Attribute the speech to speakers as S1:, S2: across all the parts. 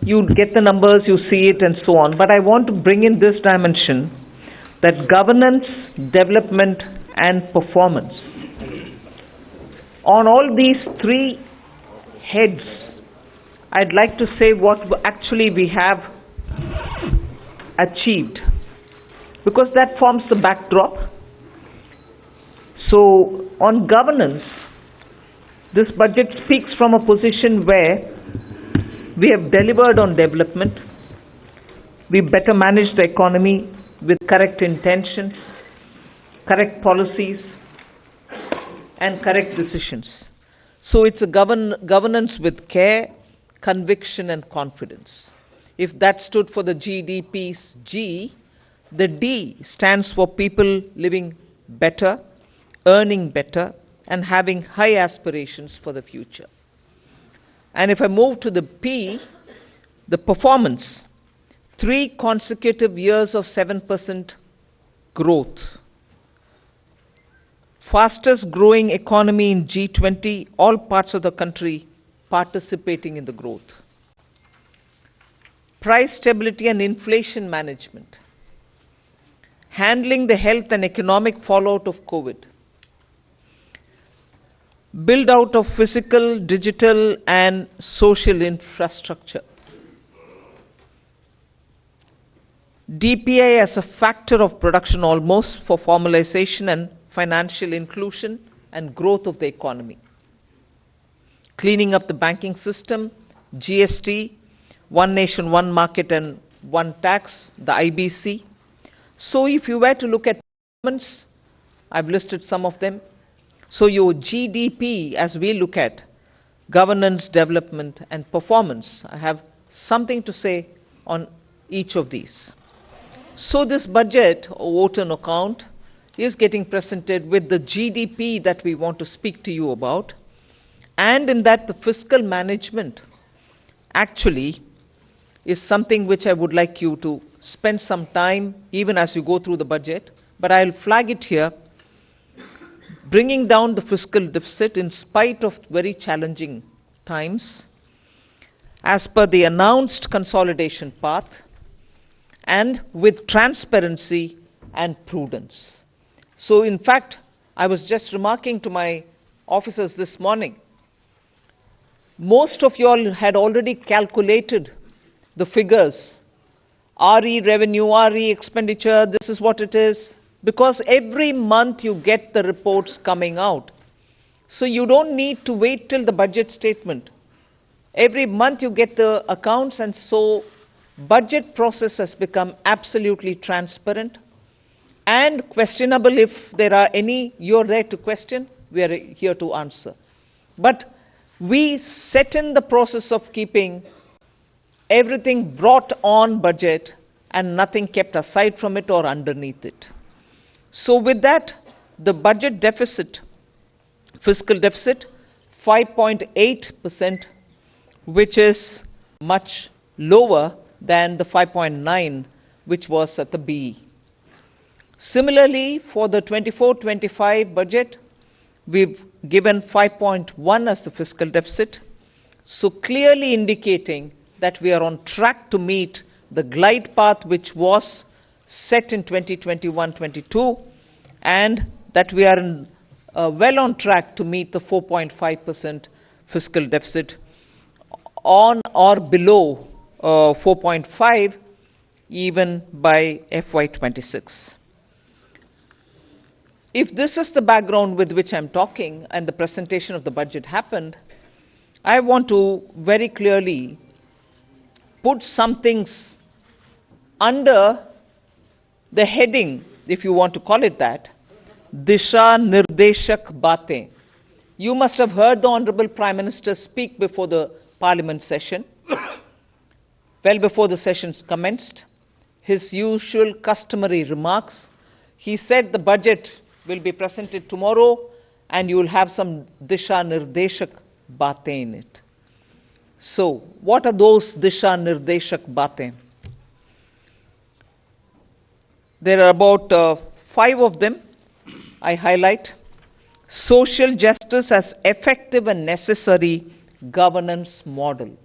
S1: You get the numbers, you see it and so on. But I want to bring in this dimension, that governance, development and performance. On all these three heads, I'd like to say what actually we have achieved, because that forms the backdrop. So on governance, this budget speaks from a position where we have delivered on development, we better managed the economy with correct intentions, correct policies and correct decisions. So it's a governance with care, conviction and confidence. If that stood for the GDP's G, the D stands for people living better, earning better and having high aspirations for the future. And if I move to the P, the performance, 3 consecutive years of 7% growth. Fastest growing economy in G20, all parts of the country participating in the growth. Price stability and inflation management. Handling the health and economic fallout of COVID. Build out of physical, digital and social infrastructure. DPI as a factor of production almost for formalization and financial inclusion and growth of the economy. Cleaning up the banking system, GST, one nation, one market and one tax, the IBC. So if you were to look at governments, I've listed some of them. So your GDP, as we look at governance, development and performance, I have something to say on each of these. So this budget, or vote on account, is getting presented with the GDP that we want to speak to you about, and in that the fiscal management actually is something which I would like you to spend some time even as you go through the budget, but I'll flag it here. Bringing down the fiscal deficit in spite of very challenging times as per the announced consolidation path and with transparency and prudence. So in fact, I was just remarking to my officers this morning, most of you all had already calculated the figures, RE revenue, RE expenditure, this is what it is, because every month you get the reports coming out. So you don't need to wait till the budget statement. Every month you get the accounts, and so budget process has become absolutely transparent and questionable. If there are any, you're there to question, we are here to answer. But we set in the process of keeping everything brought on budget and nothing kept aside from it or underneath it. So with that, the budget deficit, fiscal deficit, 5.8%, which is much lower than the 5.9 which was at the BE. Similarly, for the 24-25 budget, we've given 5.1 as the fiscal deficit, so clearly indicating that we are on track to meet the glide path which was set in 2021-22, and that we are well on track to meet the 4.5% fiscal deficit, on or below 4.5 even by FY26. If this is the background with which I'm talking and the presentation of the budget happened, I want to very clearly put some things under the heading, if you want to call it that, Disha Nirdeshak Baatein. You must have heard the Honorable Prime Minister speak before the Parliament session, well before the sessions commenced. His usual customary remarks. He said the budget will be presented tomorrow and you will have some Disha Nirdeshak Baatein in it. So, what are those Disha Nirdeshak Baatein? There are about 5 of them I highlight. Social justice as effective and necessary governance model.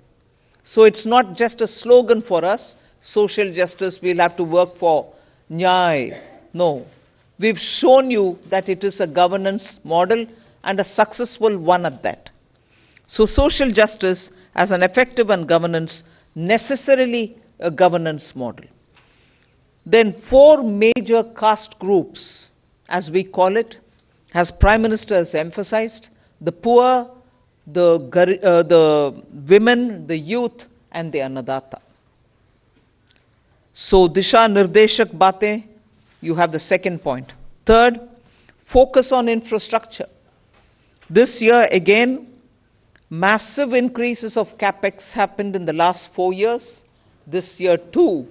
S1: So it's not just a slogan for us, social justice, we'll have to work for Nyay. No. We've shown you that it is a governance model and a successful one at that. So social justice as an effective and governance, necessarily a governance model. Then 4 major caste groups, as we call it, as Prime Minister has emphasized: the poor, the women, the youth, and the Annadata. So Disha Nirdeshak Baatein, you have the second point. Third, focus on infrastructure. This year again, massive increases of capex happened in the last 4 years. This year too,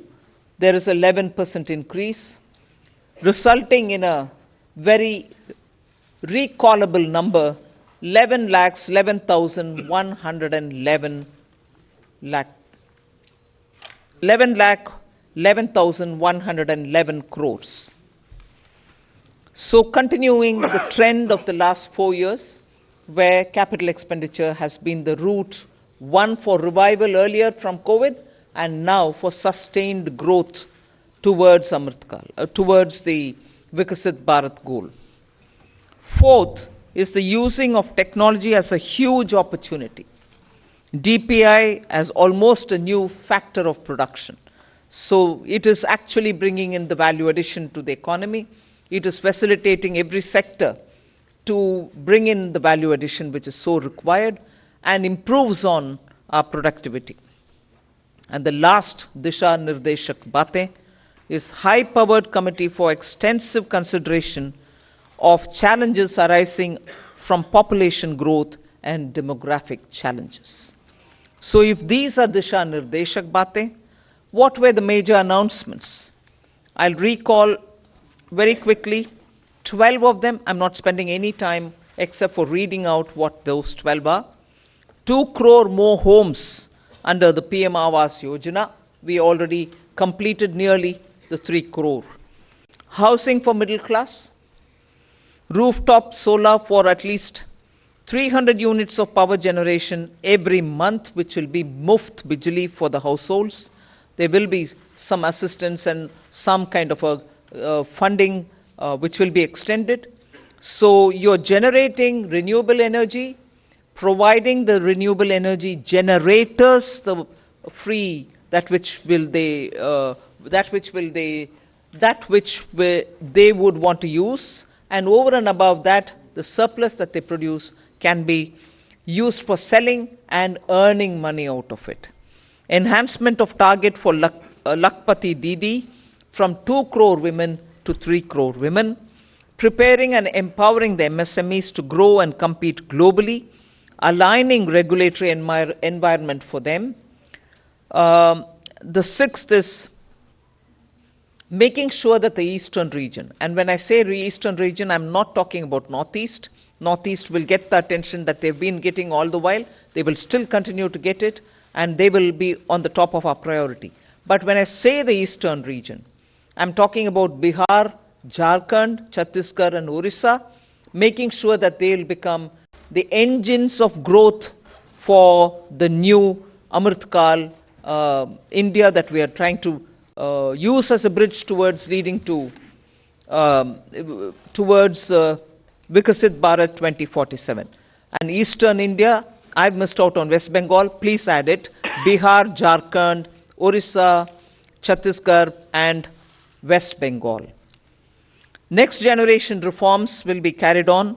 S1: there is 11% increase, resulting in a very recallable number, 11,111 crores. So continuing the trend of the last 4 years, where capital expenditure has been the route, one for revival earlier from COVID, and now for sustained growth towards towards the Vikasit Bharat goal. Fourth is the using of technology as a huge opportunity. DPI as almost a new factor of production. So it is actually bringing in the value addition to the economy. It is facilitating every sector to bring in the value addition which is so required and improves on our productivity. And the last Disha Nirdeshak Baatein is high-powered committee for extensive consideration of challenges arising from population growth and demographic challenges. So if these are Disha Nirdeshak Baatein, what were the major announcements? I'll recall very quickly 12 of them. I'm not spending any time except for reading out what those 12 are. 2 crore more homes under the PM Awas Yojana. We already completed nearly the 3 crore. Housing for middle class. Rooftop solar for at least 300 units of power generation every month, which will be muft bijli for the households. There will be some assistance and some kind of a funding which will be extended. So you're generating renewable energy, providing the renewable energy generators the free they would want to use, and over and above that, the surplus that they produce can be used for selling and earning money out of it. Enhancement of target for Lakpati Didi from 2 crore women to 3 crore women. Preparing and empowering the MSMEs to grow and compete globally, aligning regulatory environment for them. The sixth is making sure that the eastern region, and when I say eastern region, I'm not talking about northeast. Northeast will get the attention that they've been getting all the while. They will still continue to get it, and they will be on the top of our priority. But when I say the eastern region, I'm talking about Bihar, Jharkhand, Chhattisgarh, and Orissa, making sure that they will become the engines of growth for the new Amritkal India that we are trying to use as a bridge towards leading to Vikasit Bharat 2047. And Eastern India, I've missed out on West Bengal, please add it. Bihar, Jharkhand, Orissa, Chhattisgarh, and West Bengal. Next generation reforms will be carried on,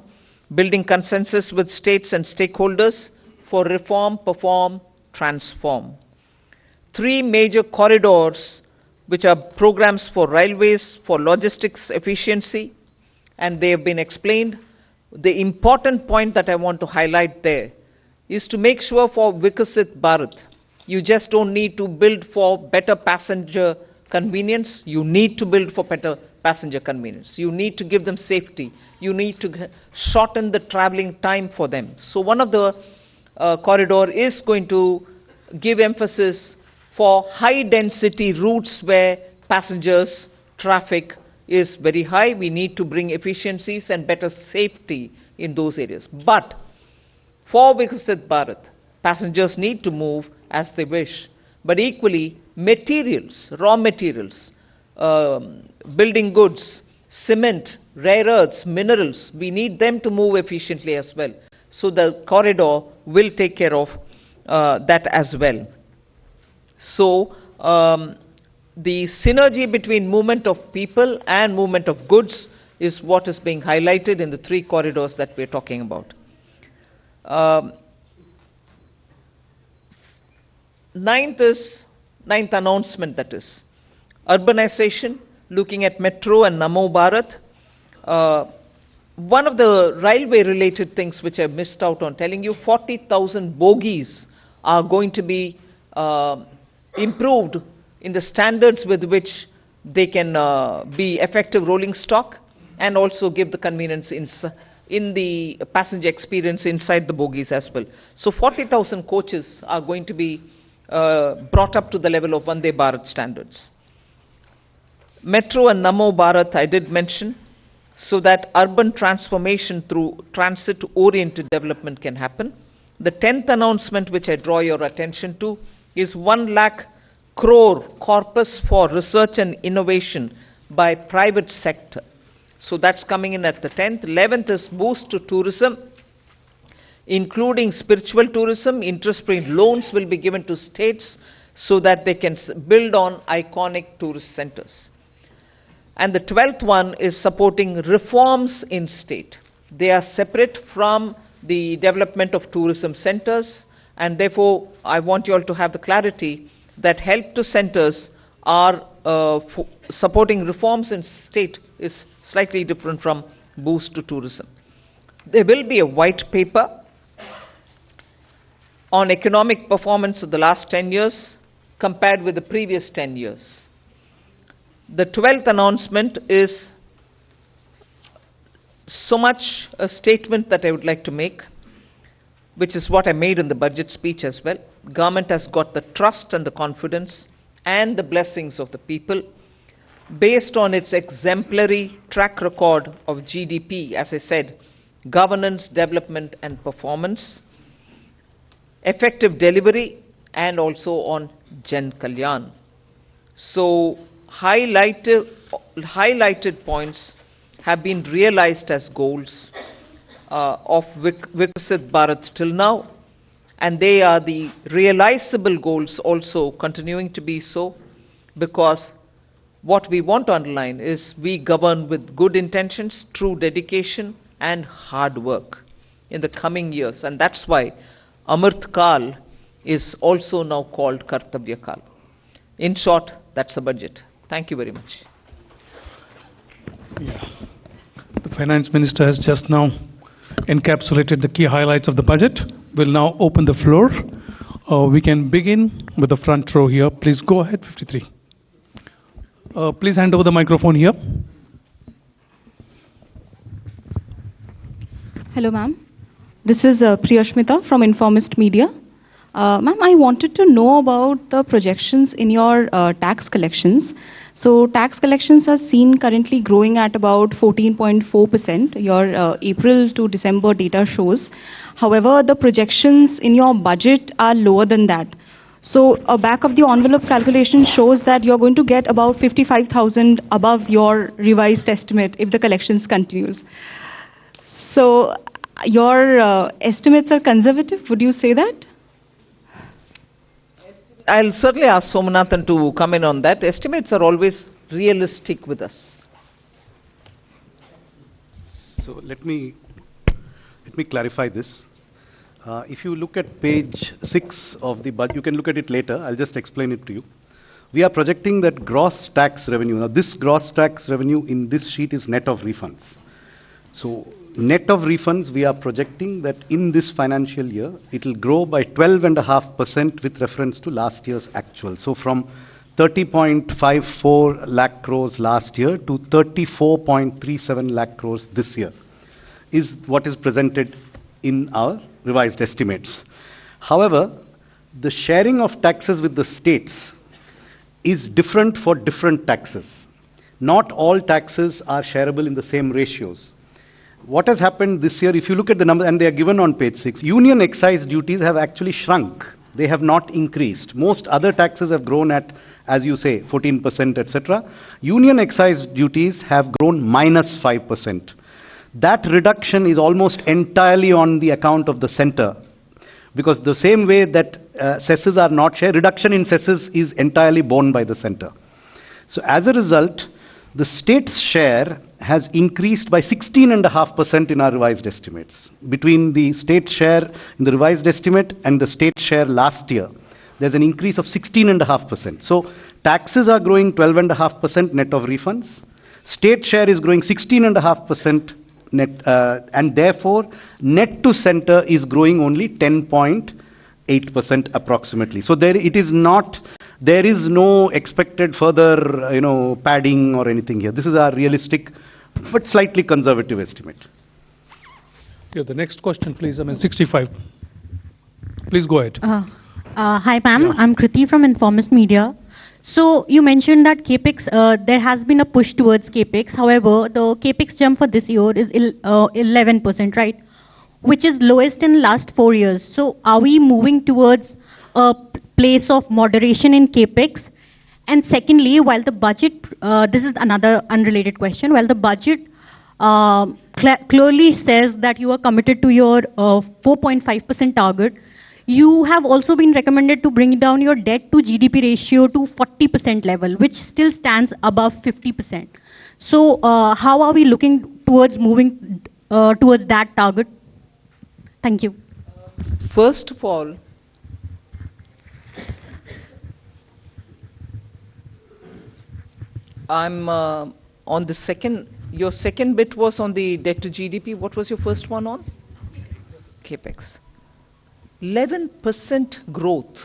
S1: building consensus with states and stakeholders for reform, perform, transform. 3 major corridors, which are programs for railways, for logistics efficiency, and they have been explained. The important point that I want to highlight there is to make sure for Vikasit Bharat, you just don't need to build for better passenger convenience, you need to build for better passenger convenience. You need to give them safety. You need to shorten the traveling time for them. So one of the corridor is going to give emphasis for high density routes where passengers traffic is very high. We need to bring efficiencies and better safety in those areas. But for Vikasit Bharat, Passengers need to move as they wish. But equally, materials, raw materials, building goods, cement, rare earths, minerals, we need them to move efficiently as well. So the corridor will take care of that as well. So the synergy between movement of people and movement of goods is what is being highlighted in the 3 corridors that we're talking about. Ninth announcement, that is urbanization, looking at Metro and Namo Bharat. One of the railway related things which I missed out on telling you, 40,000 bogies are going to be improved in the standards with which they can be effective rolling stock and also give the convenience in the passenger experience inside the bogies as well. So 40,000 coaches are going to be brought up to the level of Vande Bharat standards. Metro and Namo Bharat I did mention, so that urban transformation through transit-oriented development can happen. The 10th announcement which I draw your attention to is 1 lakh crore corpus for research and innovation by private sector. So that's coming in at the 10th. 11th is boost to tourism, including spiritual tourism. Interest-free loans will be given to states so that they can build on iconic tourist centers. And the 12th one is supporting reforms in state. They are separate from the development of tourism centers, and therefore I want you all to have the clarity that help to centers are supporting reforms in state is slightly different from boost to tourism. There will be a white paper on economic performance of the last 10 years compared with the previous 10 years. The 12th announcement is so much a statement that I would like to make, which is what I made in the budget speech as well. Government has got the trust and the confidence and the blessings of the people based on its exemplary track record of GDP, as I said, governance, development and performance, effective delivery, and also on Jan Kalyan. So highlighted points have been realized as goals of Viksit Bharat till now, and they are the realizable goals also continuing to be so, because what we want to underline is we govern with good intentions, true dedication and hard work in the coming years, and that's why Amrit Kal is also now called Kartavya Kal. In short, that's the budget. Thank you very much.
S2: Yeah. The Finance Minister has just now encapsulated the key highlights of the budget. We'll now open the floor. We can begin with the front row here. Please go ahead, 53. Please hand over the microphone here.
S3: Hello, ma'am. This is Priyashmita from Informist Media. Ma'am, I wanted to know about the projections in your tax collections. So tax collections are seen currently growing at about 14.4%. Your April to December data shows. However, the projections in your budget are lower than that. So a back of the envelope calculation shows that you're going to get about 55,000 above your revised estimate if the collections continues. So your estimates are conservative, would you say that?
S1: I'll certainly ask Somanathan to come in on that. Estimates are always realistic with us.
S4: So let me clarify this. If you look at page 6 of the budget, you can look at it later. I'll just explain it to you. We are projecting that gross tax revenue. Now this gross tax revenue in this sheet is net of refunds. So net of refunds, we are projecting that in this financial year, it will grow by 12.5% with reference to last year's actual. So from 30.54 lakh crores last year to 34.37 lakh crores this year is what is presented in our revised estimates. However, the sharing of taxes with the states is different for different taxes. Not all taxes are shareable in the same ratios. what has happened this year, if you look at the number, and they are given on page 6, union excise duties have actually shrunk. They have not increased. Most other taxes have grown at, as you say, 14%, etc. Union excise duties have grown minus 5%. That reduction is almost entirely on the account of the center. Because the same way that cesses are not shared, reduction in cesses is entirely borne by the center. So as a result, the state's share has increased by 16.5% in our revised estimates. Between the state share in the revised estimate and the state share last year, there's an increase of 16.5%. So taxes are growing 12.5% net of refunds. State share is growing 16.5% net, and therefore net to center is growing only 10.8% approximately. So there it is not. There is no expected further, padding or anything here. This is our realistic, but slightly conservative estimate.
S2: Yeah, the next question, please. 65. Please go ahead.
S5: Hi, ma'am. Yeah. I'm Kriti from Informist Media. So you mentioned that capex, there has been a push towards capex. However, the capex jump for this year is 11%, right? Which is lowest in last 4 years. So are we moving towards a place of moderation in capex? And secondly, while the budget, this is another unrelated question, while the budget clearly says that you are committed to your 4.5% target, you have also been recommended to bring down your debt to GDP ratio to 40% level, which still stands above 50%. So how are we looking towards moving towards that target? Thank you.
S1: First of all, I'm on the second, your second bit was on the debt to GDP. What was your first one on? Capex. 11% growth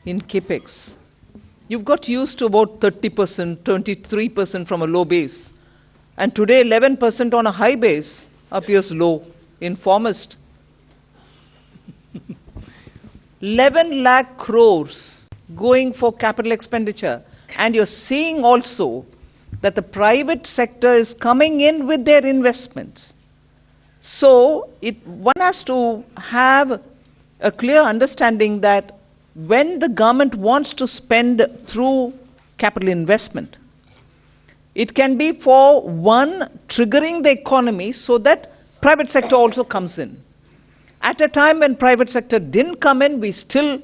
S1: in capex. You've got used to about 30%, 23% from a low base. And today 11% on a high base appears low. Informist. 11 lakh crores going for capital expenditure. And you're seeing also that the private sector is coming in with their investments. So one has to have a clear understanding that when the government wants to spend through capital investment, it can be for one, triggering the economy so that private sector also comes in. At a time when private sector didn't come in, we still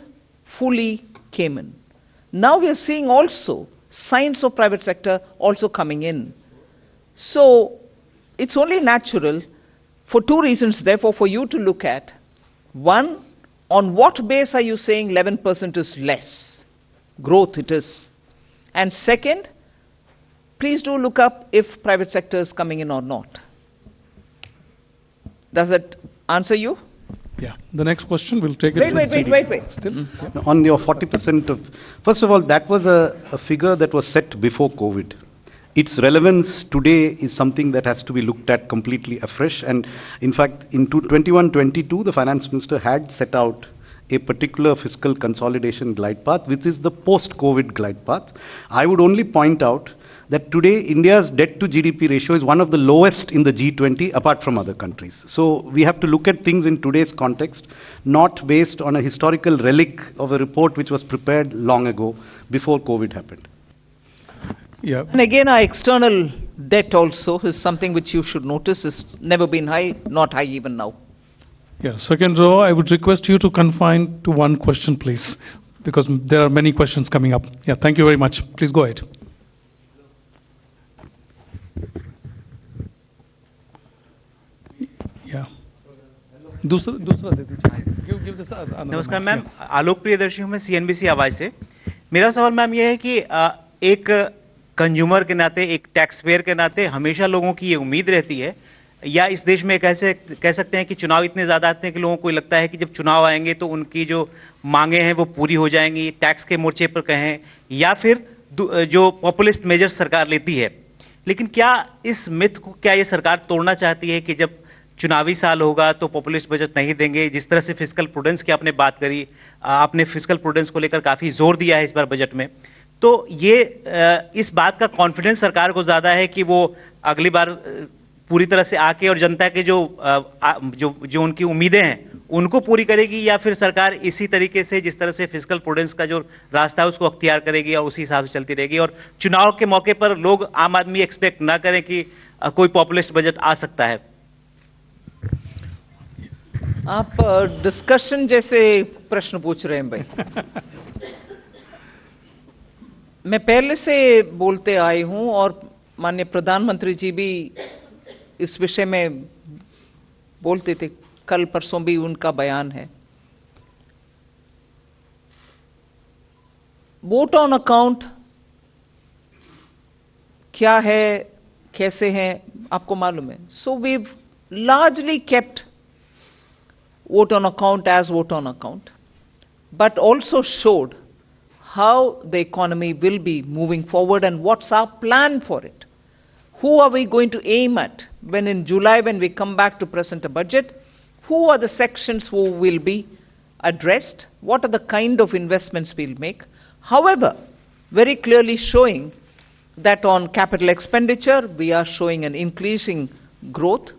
S1: fully came in. Now we are seeing also signs of private sector also coming in. So it's only natural for two reasons, therefore, for you to look at. One, on what base are you saying 11% is less? Growth it is. And second, please do look up if private sector is coming in or not. Does that answer you?
S2: Yeah. The next question, we'll take it.
S1: Wait.
S2: Still?
S4: On your 40% of, first of all, that was a figure that was set before COVID. Its relevance today is something that has to be looked at completely afresh. And in fact, in 21-22, the Finance Minister had set out a particular fiscal consolidation glide path, which is the post-COVID glide path. I would only point out that today India's debt to GDP ratio is one of the lowest in the G20 apart from other countries. So we have to look at things in today's context, not based on a historical relic of a report which was prepared long ago before COVID happened.
S2: Yeah.
S1: And again, our external debt also is something which you should notice is never been high, not high even now.
S2: Yeah, second row, I would request you to confine to one question, please, because there are many questions coming up. Yeah, thank you very much. Please go ahead. Yeah. दूसरा दे दीजिए. Give this another.
S6: नमस्कार ma'am, आलोक प्रियदर्शी हूँ मैं CNBC आवाज से. मेरा सवाल ma'am ये है कि एक कंज्यूमर के नाते, एक टैक्स पेयर के नाते हमेशा लोगों की ये उम्मीद रहती है, या इस देश में कैसे कह सकते हैं कि चुनाव इतने ज्यादा आते हैं कि लोगों को लगता है कि जब चुनाव आएंगे तो उनकी जो मांगे हैं वो पूरी हो जाएंगी, टैक्स के मोर्चे पर कहें, या फिर जो पॉपुलिस्ट मेजर्स सरकार लेती है. लेकिन क्या इस मिथ को क्या ये सरकार तोड़ना चाहती है कि जब चुनावी साल होगा तो पॉपुलिस्ट बजट नहीं देंगे? जिस तरह से फिस्कल प्रूडेंस की आपने बात करी, आपने फिस्कल प्रूडेंस को लेकर काफी जोर दिया है इस बार बजट में, तो ये इस बात का कॉन्फिडेंस सरकार को ज्यादा है कि वो अगली बार पूरी तरह से आके और जनता के जो उनकी उम्मीदें हैं उनको पूरी करेगी, या फिर सरकार इसी तरीके से जिस तरह से फिस्कल प्रूडेंस का जो रास्ता है उसको अख्तियार करेगी और उसी हिसाब से चलती रहेगी, और चुनाव के मौके पर लोग आम आदमी एक्सपेक्ट ना करें कि कोई पॉपुलिस्ट बजट आ सकता है?
S1: आप डिस्कशन जैसे प्रश्न पूछ रहे हैं भाई। मैं पहले से बोलते आई हूं और माननीय प्रधानमंत्री जी भी इस विषय में बोलते थे, कल परसों भी उनका बयान है। वोट ऑन अकाउंट क्या है, कैसे है, आपको मालूम है। So we largely kept vote on account as vote on account, but also showed how the economy will be moving forward and what's our plan for it. Who are we going to aim at when in July, when we come back to present a budget? Who are the sections who will be addressed? What are the kind of investments we'll make? However, very clearly showing that on capital expenditure, we are showing an increasing growth.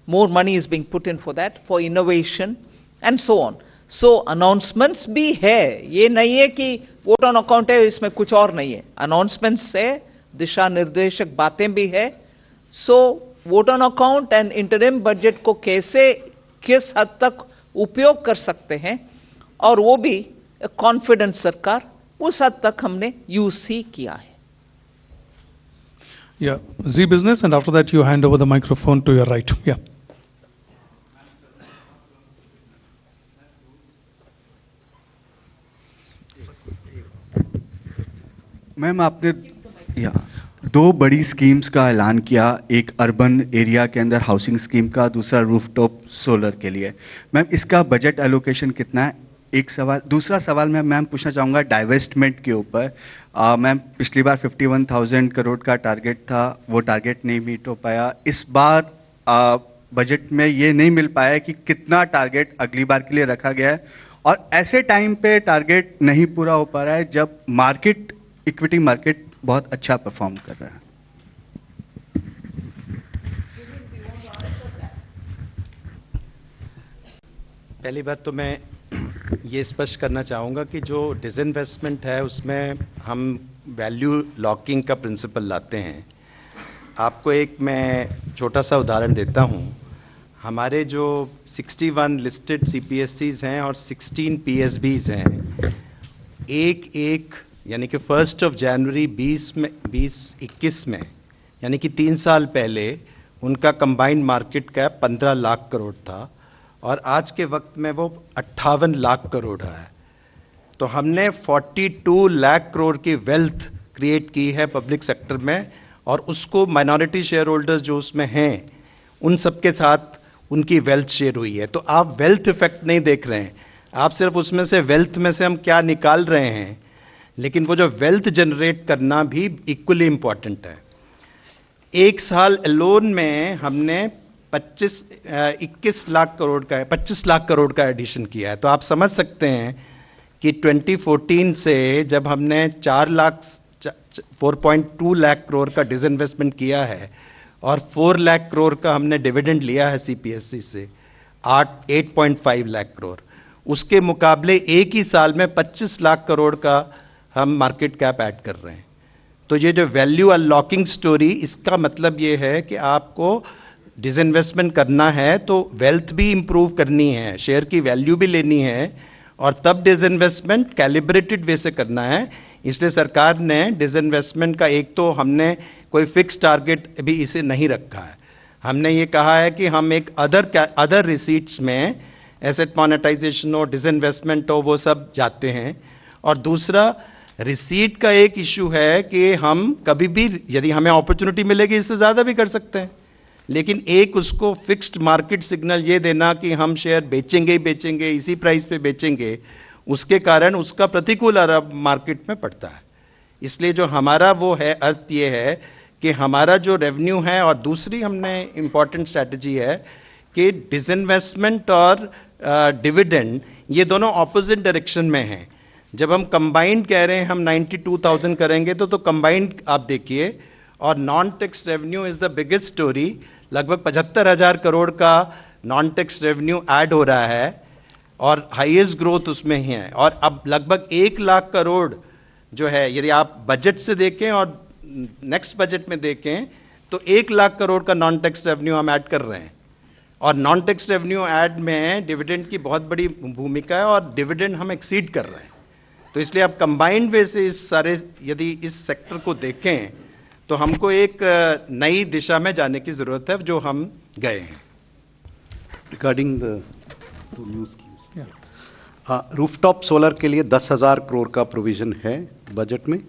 S1: More money is being put in for that, for innovation, and so on. So announcements भी है, ये नहीं है कि vote on account है इसमें कुछ और नहीं है। announcements है, दिशा निर्देशक बातें भी है। So vote on account and interim budget को कैसे, किस हद तक उपयोग कर सकते हैं, और वो भी कॉन्फिडेंस सरकार, उस हद तक हमने यूज ही किया है।
S2: Yeah, Z Business, and after that you hand over the microphone to your right. Yeah.
S7: Ma'am, आपने दो बड़ी स्कीम्स का ऐलान किया, एक अर्बन एरिया के अंदर हाउसिंग स्कीम का, दूसरा रूफटॉप सोलर के लिए। मैम, इसका बजट एलोकेशन कितना है? एक सवाल। दूसरा सवाल मैं मैम पूछना चाहूँगा डाइवेस्टमेंट के ऊपर। मैम, पिछली बार 51,000 करोड़ का टारगेट था, वो टारगेट नहीं मीट हो पाया। इस बार बजट में ये नहीं मिल पाया कि कितना टारगेट अगली बार के लिए रखा गया है, और ऐसे टाइम पे टारगेट नहीं पूरा हो पा रहा है जब मार्केट, इक्विटी मार्केट बहुत अच्छा परफॉर्म कर रहा है।
S8: पहली बात तो मैं ये स्पष्ट करना चाहूँगा कि जो डिसइन्वेस्टमेंट है उसमें हम वैल्यू लॉकिंग का प्रिंसिपल लाते हैं। आपको एक मैं छोटा सा उदाहरण देता हूँ। हमारे जो 61 लिस्टेड CPSCs हैं और 16 PSBs हैं, एक यानी कि 1 जनवरी 2021 में, यानी कि 3 साल पहले उनका combined market cap 15 lakh crore था, और आज के वक्त में वो 58 लाख करोड़ है। तो हमने 42 लाख करोड़ की वेल्थ क्रिएट की है पब्लिक सेक्टर में, और उसको माइनॉरिटी शेयर होल्डर्स जो उसमें हैं उन सबके साथ उनकी वेल्थ शेयर हुई है। तो आप वेल्थ इफेक्ट नहीं देख रहे हैं, आप सिर्फ उसमें से वेल्थ में से हम क्या निकाल रहे हैं, लेकिन वो जो वेल्थ जनरेट करना भी इक्वली इंपॉर्टेंट है। एक साल एलोन में हमने 25 लाख करोड़ का एडिशन किया है। तो आप समझ सकते हैं कि 2014 से जब हमने 4.2 लाख करोड़ का डिसइन्वेस्टमेंट किया है और 4 लाख करोड़ का हमने डिविडेंड लिया है CPSC से, 8.5 लाख करोड़, उसके मुकाबले एक ही साल में 25 लाख करोड़ का हम मार्केट कैप ऐड कर रहे हैं। तो ये जो वैल्यू अनलॉकिंग स्टोरी, इसका मतलब ये है कि आपको डिसइन्वेस्टमेंट करना है तो वेल्थ भी इंप्रूव करनी है, शेयर की वैल्यू भी लेनी है, और तब डिसइन्वेस्टमेंट कैलिब्रेटेड वे से करना है। इसलिए सरकार ने डिसइन्वेस्टमेंट का एक तो हमने कोई फिक्स टारगेट भी इसे नहीं रखा है। हमने ये कहा है कि हम एक अदर रिसीट्स में एसेट मोनेटाइजेशन हो, डिसइन्वेस्टमेंट हो, वो सब जाते हैं। और दूसरा रिसीट का एक इशू है कि हम कभी भी यदि हमें अपॉर्चुनिटी मिलेगी इससे ज्यादा भी कर सकते हैं, लेकिन एक उसको फिक्स्ड मार्केट सिग्नल ये देना कि हम शेयर बेचेंगे ही बेचेंगे, इसी प्राइस पे बेचेंगे, उसके कारण उसका प्रतिकूल असर मार्केट में पड़ता है। इसलिए जो हमारा वो है, अर्थ ये है कि हमारा जो रेवेन्यू है, और दूसरी हमने इंपॉर्टेंट स्ट्रैटेजी है कि डिसइन्वेस्टमेंट और डिविडेंड ये दोनों ऑपोजिट डायरेक्शन में हैं। जब हम कंबाइंड कह रहे हैं हम 92,000 करेंगे तो कंबाइंड आप देखिए, और non tax revenue is the biggest story, लगभग 75,000 करोड़ का नॉन टैक्स रेवेन्यू ऐड हो रहा है और हाईएस्ट ग्रोथ उसमें ही है। और अब लगभग 1 लाख करोड़ जो है, यदि आप बजट से देखें और नेक्स्ट बजट में देखें तो 1 लाख करोड़ का नॉन टैक्स रेवेन्यू हम ऐड कर रहे हैं। और नॉन टैक्स रेवेन्यू ऐड में डिविडेंड की बहुत बड़ी भूमिका है और डिविडेंड हम एक्सीड कर रहे हैं। तो इसलिए आप कंबाइंड वे से इस सारे यदि इस सेक्टर को देखें तो हमको एक नई दिशा में जाने की जरूरत है, जो हम गए हैं।
S4: Regarding the new schemes, rooftop solar के लिए 10,000 करोड़ का प्रोविजन है बजट में।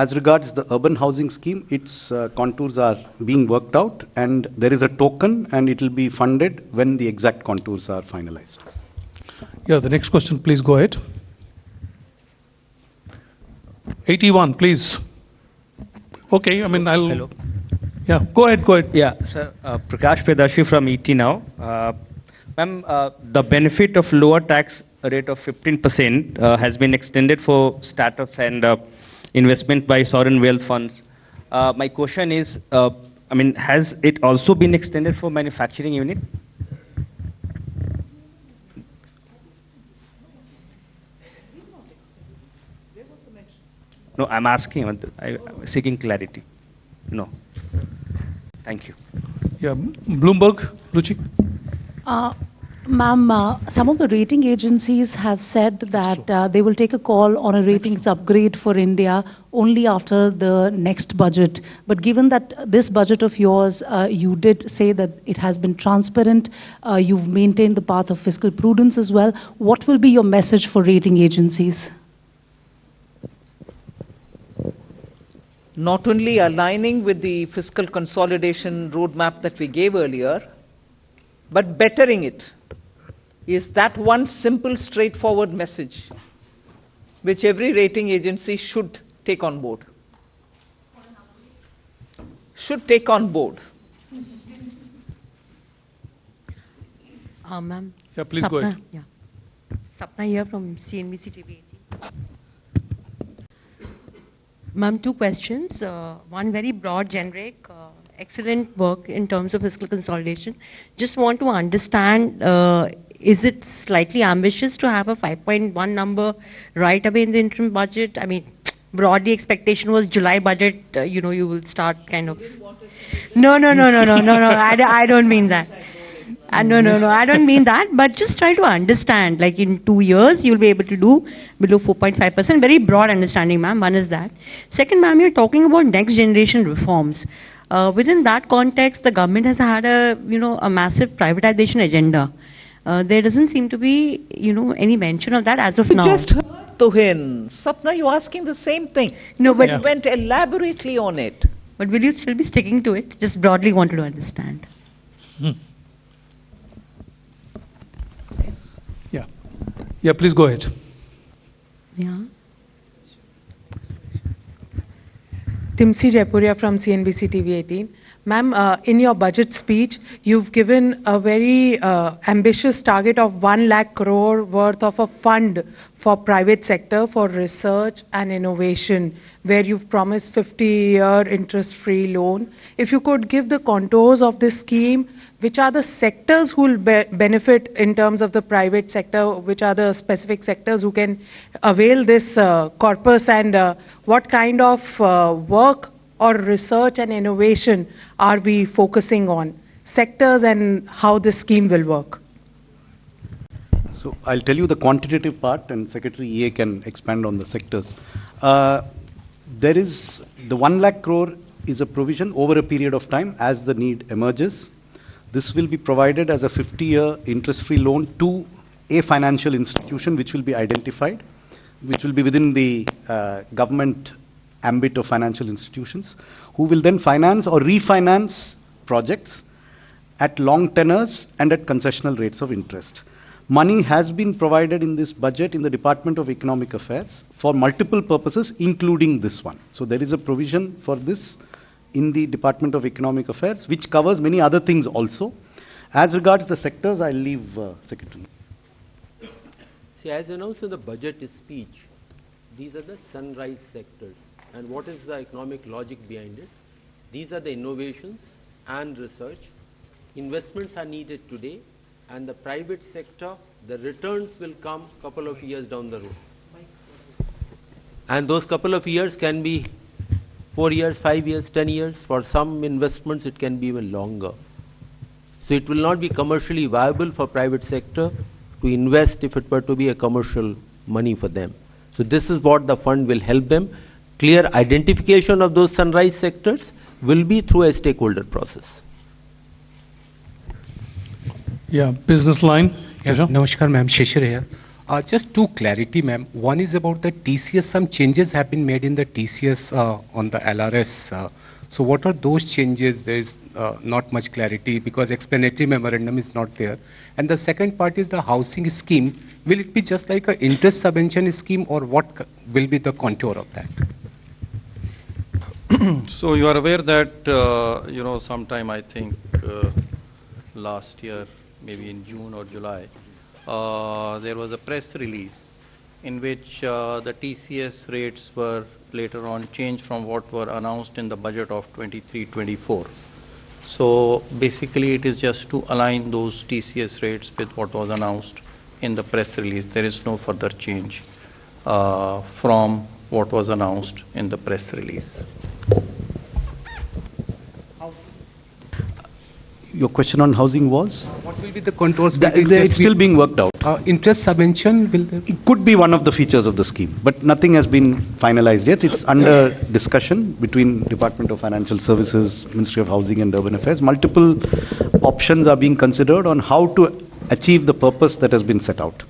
S4: As regards the urban housing scheme, its contours are being worked out, and there is a token, and it will be funded when the exact contours are finalized.
S2: Yeah, the next question, please go ahead. 81, please. Okay, I mean, I'll...
S9: Hello.
S2: Yeah, go ahead, go ahead.
S9: Yeah, sir. Prakash Predarshi from ET now. Ma'am, the benefit of lower tax rate of 15% has been extended for startups and investment by sovereign wealth funds. My question is, I mean, has it also been extended for manufacturing unit? No, I'm asking, I'm seeking clarity. No. Thank you.
S2: Yeah, Bloomberg, Ruchi.
S10: Ma'am, some of the rating agencies have said that they will take a call on a ratings upgrade for India only after the next budget. But given that this budget of yours, you did say that it has been transparent, you've maintained the path of fiscal prudence as well, what will be your message for rating agencies?
S1: Not only aligning with the fiscal consolidation roadmap that we gave earlier, but bettering it. Is that one simple, straightforward message which every rating agency should take on board? Should take on board.
S11: Ma'am.
S2: Yeah, please go ahead.
S11: Yeah. Sapna here from CNBC TV 18. Ma'am, two questions. One very broad, generic. Excellent work in terms of fiscal consolidation. Just want to understand, is it slightly ambitious to have a 5.1 number right away in the interim budget? I mean, broadly expectation was July budget, you know, you will start kind of... No, I don't mean that. No, I don't mean that, but just try to understand, like in 2 years, you'll be able to do below 4.5%. Very broad understanding, ma'am. One is that. Second, ma'am, you're talking about next generation reforms. Within that context, the government has had a, a massive privatization agenda. There doesn't seem to be, any mention of that as of now.
S1: Just heard to him. Sapna, you're asking the same thing.
S11: No, but...
S1: You went elaborately on it.
S11: But will you still be sticking to it? Just broadly wanted to understand.
S2: Yeah, please go ahead.
S11: Yeah.
S12: Timsi Jaipuria from CNBC TV 18. Ma'am, in your budget speech, you've given a very ambitious target of 1 lakh crore worth of a fund for private sector for research and innovation, where you've promised 50-year interest-free loan. If you could give the contours of this scheme, which are the sectors who will benefit in terms of the private sector, which are the specific sectors who can avail this corpus, and what kind of work or research and innovation are we focusing on? Sectors and how this scheme will work.
S4: So I'll tell you the quantitative part, and Secretary EA can expand on the sectors. There is the 1 lakh crore is a provision over a period of time as the need emerges. This will be provided as a 50-year interest-free loan to a financial institution which will be identified, which will be within the government ambit of financial institutions, who will then finance or refinance projects at long tenors and at concessional rates of interest. Money has been provided in this budget in the Department of Economic Affairs for multiple purposes, including this one. So there is a provision for this in the Department of Economic Affairs, which covers many other things also. As regards the sectors, I'll leave Secretary.
S13: See, as announced in the budget speech, these are the sunrise sectors. And what is the economic logic behind it? These are the innovations and research investments are needed today, and the private sector, the returns will come couple of years down the road. And those couple of years can be 4 years, 5 years, 10 years. For some investments, it can be even longer. So it will not be commercially viable for private sector to invest if it were to be a commercial money for them. So this is what the fund will help them. Clear identification of those sunrise sectors will be through a stakeholder process.
S2: Yeah, business line.
S14: Namaskar, ma'am. Shishir here. Just two clarity, ma'am. One is about the TCS. Some changes have been made in the TCS on the LRS. So what are those changes? There is not much clarity because explanatory memorandum is not there. And the second part is the housing scheme. Will it be just like an interest subvention scheme, or what will be the contour of that?
S15: So you are aware that, sometime I think last year, maybe in June or July, there was a press release in which the TCS rates were later on changed from what were announced in the budget of 23-24. So basically it is just to align those TCS rates with what was announced in the press release. There is no further change from what was announced in the press release.
S4: Your question on housing was?
S14: What will be the contours?
S4: It's still being worked out.
S14: Interest subvention will there?
S4: It could be one of the features of the scheme, but nothing has been finalized yet. It's under discussion between Department of Financial Services, Ministry of Housing and Urban Affairs. Multiple options are being considered on how to achieve the purpose that has been set out.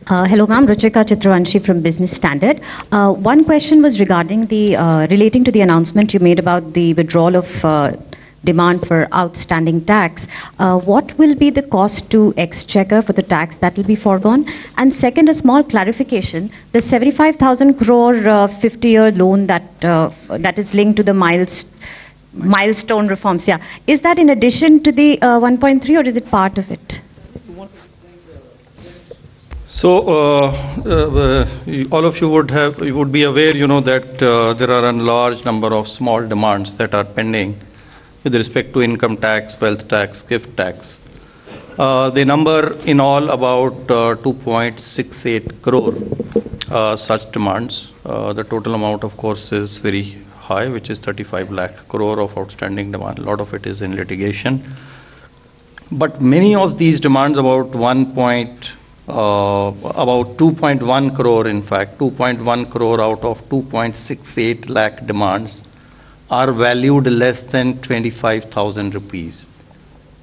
S16: Hello, ma'am. Ruchika Chitravanshi from Business Standard. One question was regarding the relating to the announcement you made about the withdrawal of demand for outstanding tax. What will be the cost to Exchequer for the tax that will be foregone? And second, a small clarification: the 75,000 crore 50-year loan that is linked to the milestone reforms. Yeah, is that in addition to the 1.3, or is it part of it?
S15: So all of you would be aware, that there are a large number of small demands that are pending with respect to income tax, wealth tax, gift tax. They number in all about 2.68 crore such demands. The total amount, of course, is very high, which is 35 lakh crore of outstanding demand. A lot of it is in litigation. But many of these demands, about 2.1 crore, in fact, 2.1 crore out of 2.68 lakh demands are valued less than 25,000 rupees.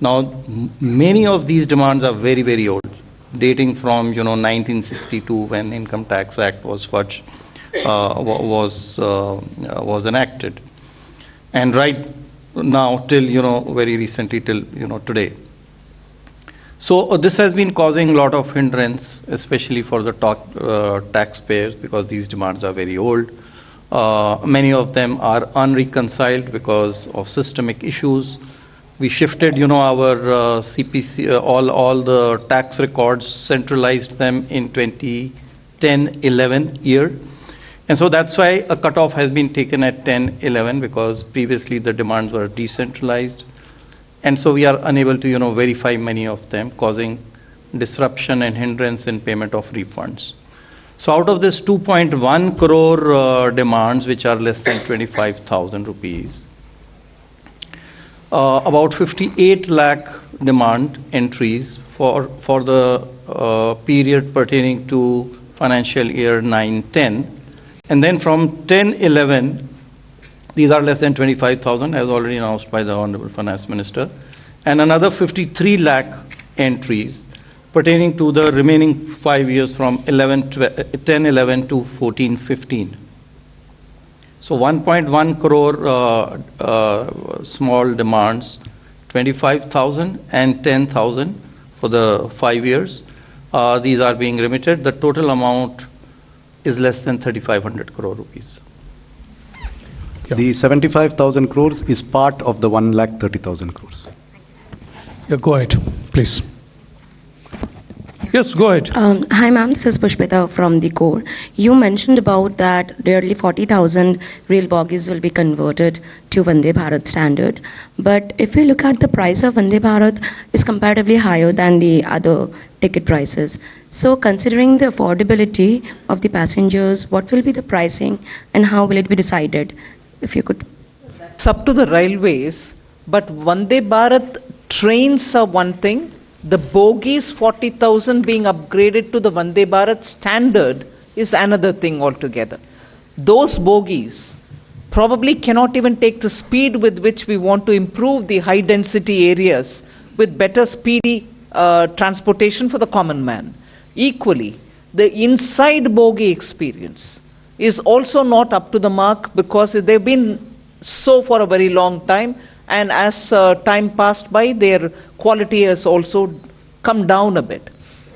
S15: Now, many of these demands are very, very old, dating from 1962, when Income Tax Act was enacted, and right now till very recently till today. So this has been causing a lot of hindrance, especially for the taxpayers, because these demands are very old. Many of them are unreconciled because of systemic issues. We shifted, our CPC, all the tax records, centralized them in 2010-11 year. And so that's why a cutoff has been taken at 10-11, because previously the demands were decentralized. And so we are unable to, verify many of them, causing disruption and hindrance in payment of refunds. So out of this 2.1 crore demands, which are less than 25,000 rupees, about 58 lakh demand entries for the period pertaining to financial year 9-10. And then from 10-11, these are less than 25,000, as already announced by the Honorable Finance Minister, and another 53 lakh entries pertaining to the remaining 5 years from 10-11 to 14-15. So 1.1 crore small demands, 25,000 and 10,000 for the 5 years. These are being remitted. The total amount is less than 3,500 crore rupees.
S4: The 75,000 crores is part of the 1,30,000 crores.
S2: Yeah, go ahead, please. Yes, go ahead.
S17: Hi ma'am, this is Pushpita from the core. You mentioned about that nearly 40,000 rail bogies will be converted to Vande Bharat standard. But if we look at the price of Vande Bharat is comparatively higher than the other ticket prices. So considering the affordability of the passengers, what will be the pricing and how will it be decided? If you could.
S1: It's up to the railways, but Vande Bharat trains are one thing. The bogies 40,000 being upgraded to the Vande Bharat standard is another thing altogether. Those bogies probably cannot even take the speed with which we want to improve the high density areas with better speedy transportation for the common man. Equally, the inside bogie experience is also not up to the mark because they've been so for a very long time, and as time passed by, their quality has also come down a bit.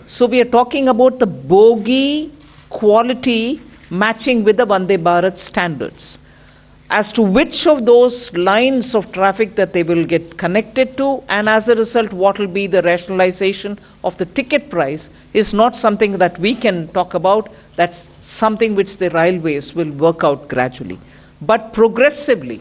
S1: So we are talking about the bogie quality matching with the Vande Bharat standards. As to which of those lines of traffic that they will get connected to, and as a result what will be the rationalization of the ticket price, is not something that we can talk about. That's something which the railways will work out gradually. But progressively,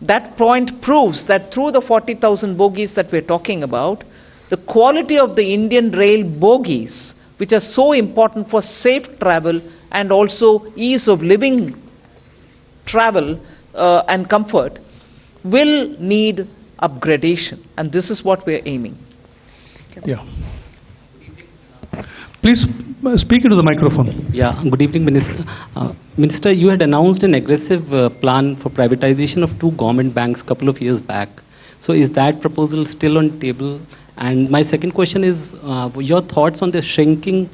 S1: that point proves that through the 40,000 bogies that we're talking about, the quality of the Indian rail bogies, which are so important for safe travel and also ease of living travel and comfort, will need upgradation, and this is what we're aiming.
S2: Yeah. Please speak into the microphone.
S18: Yeah, good evening, Minister. Minister, you had announced an aggressive plan for privatization of 2 government banks a couple of years back. So is that proposal still on table? And my second question is your thoughts on the shrinking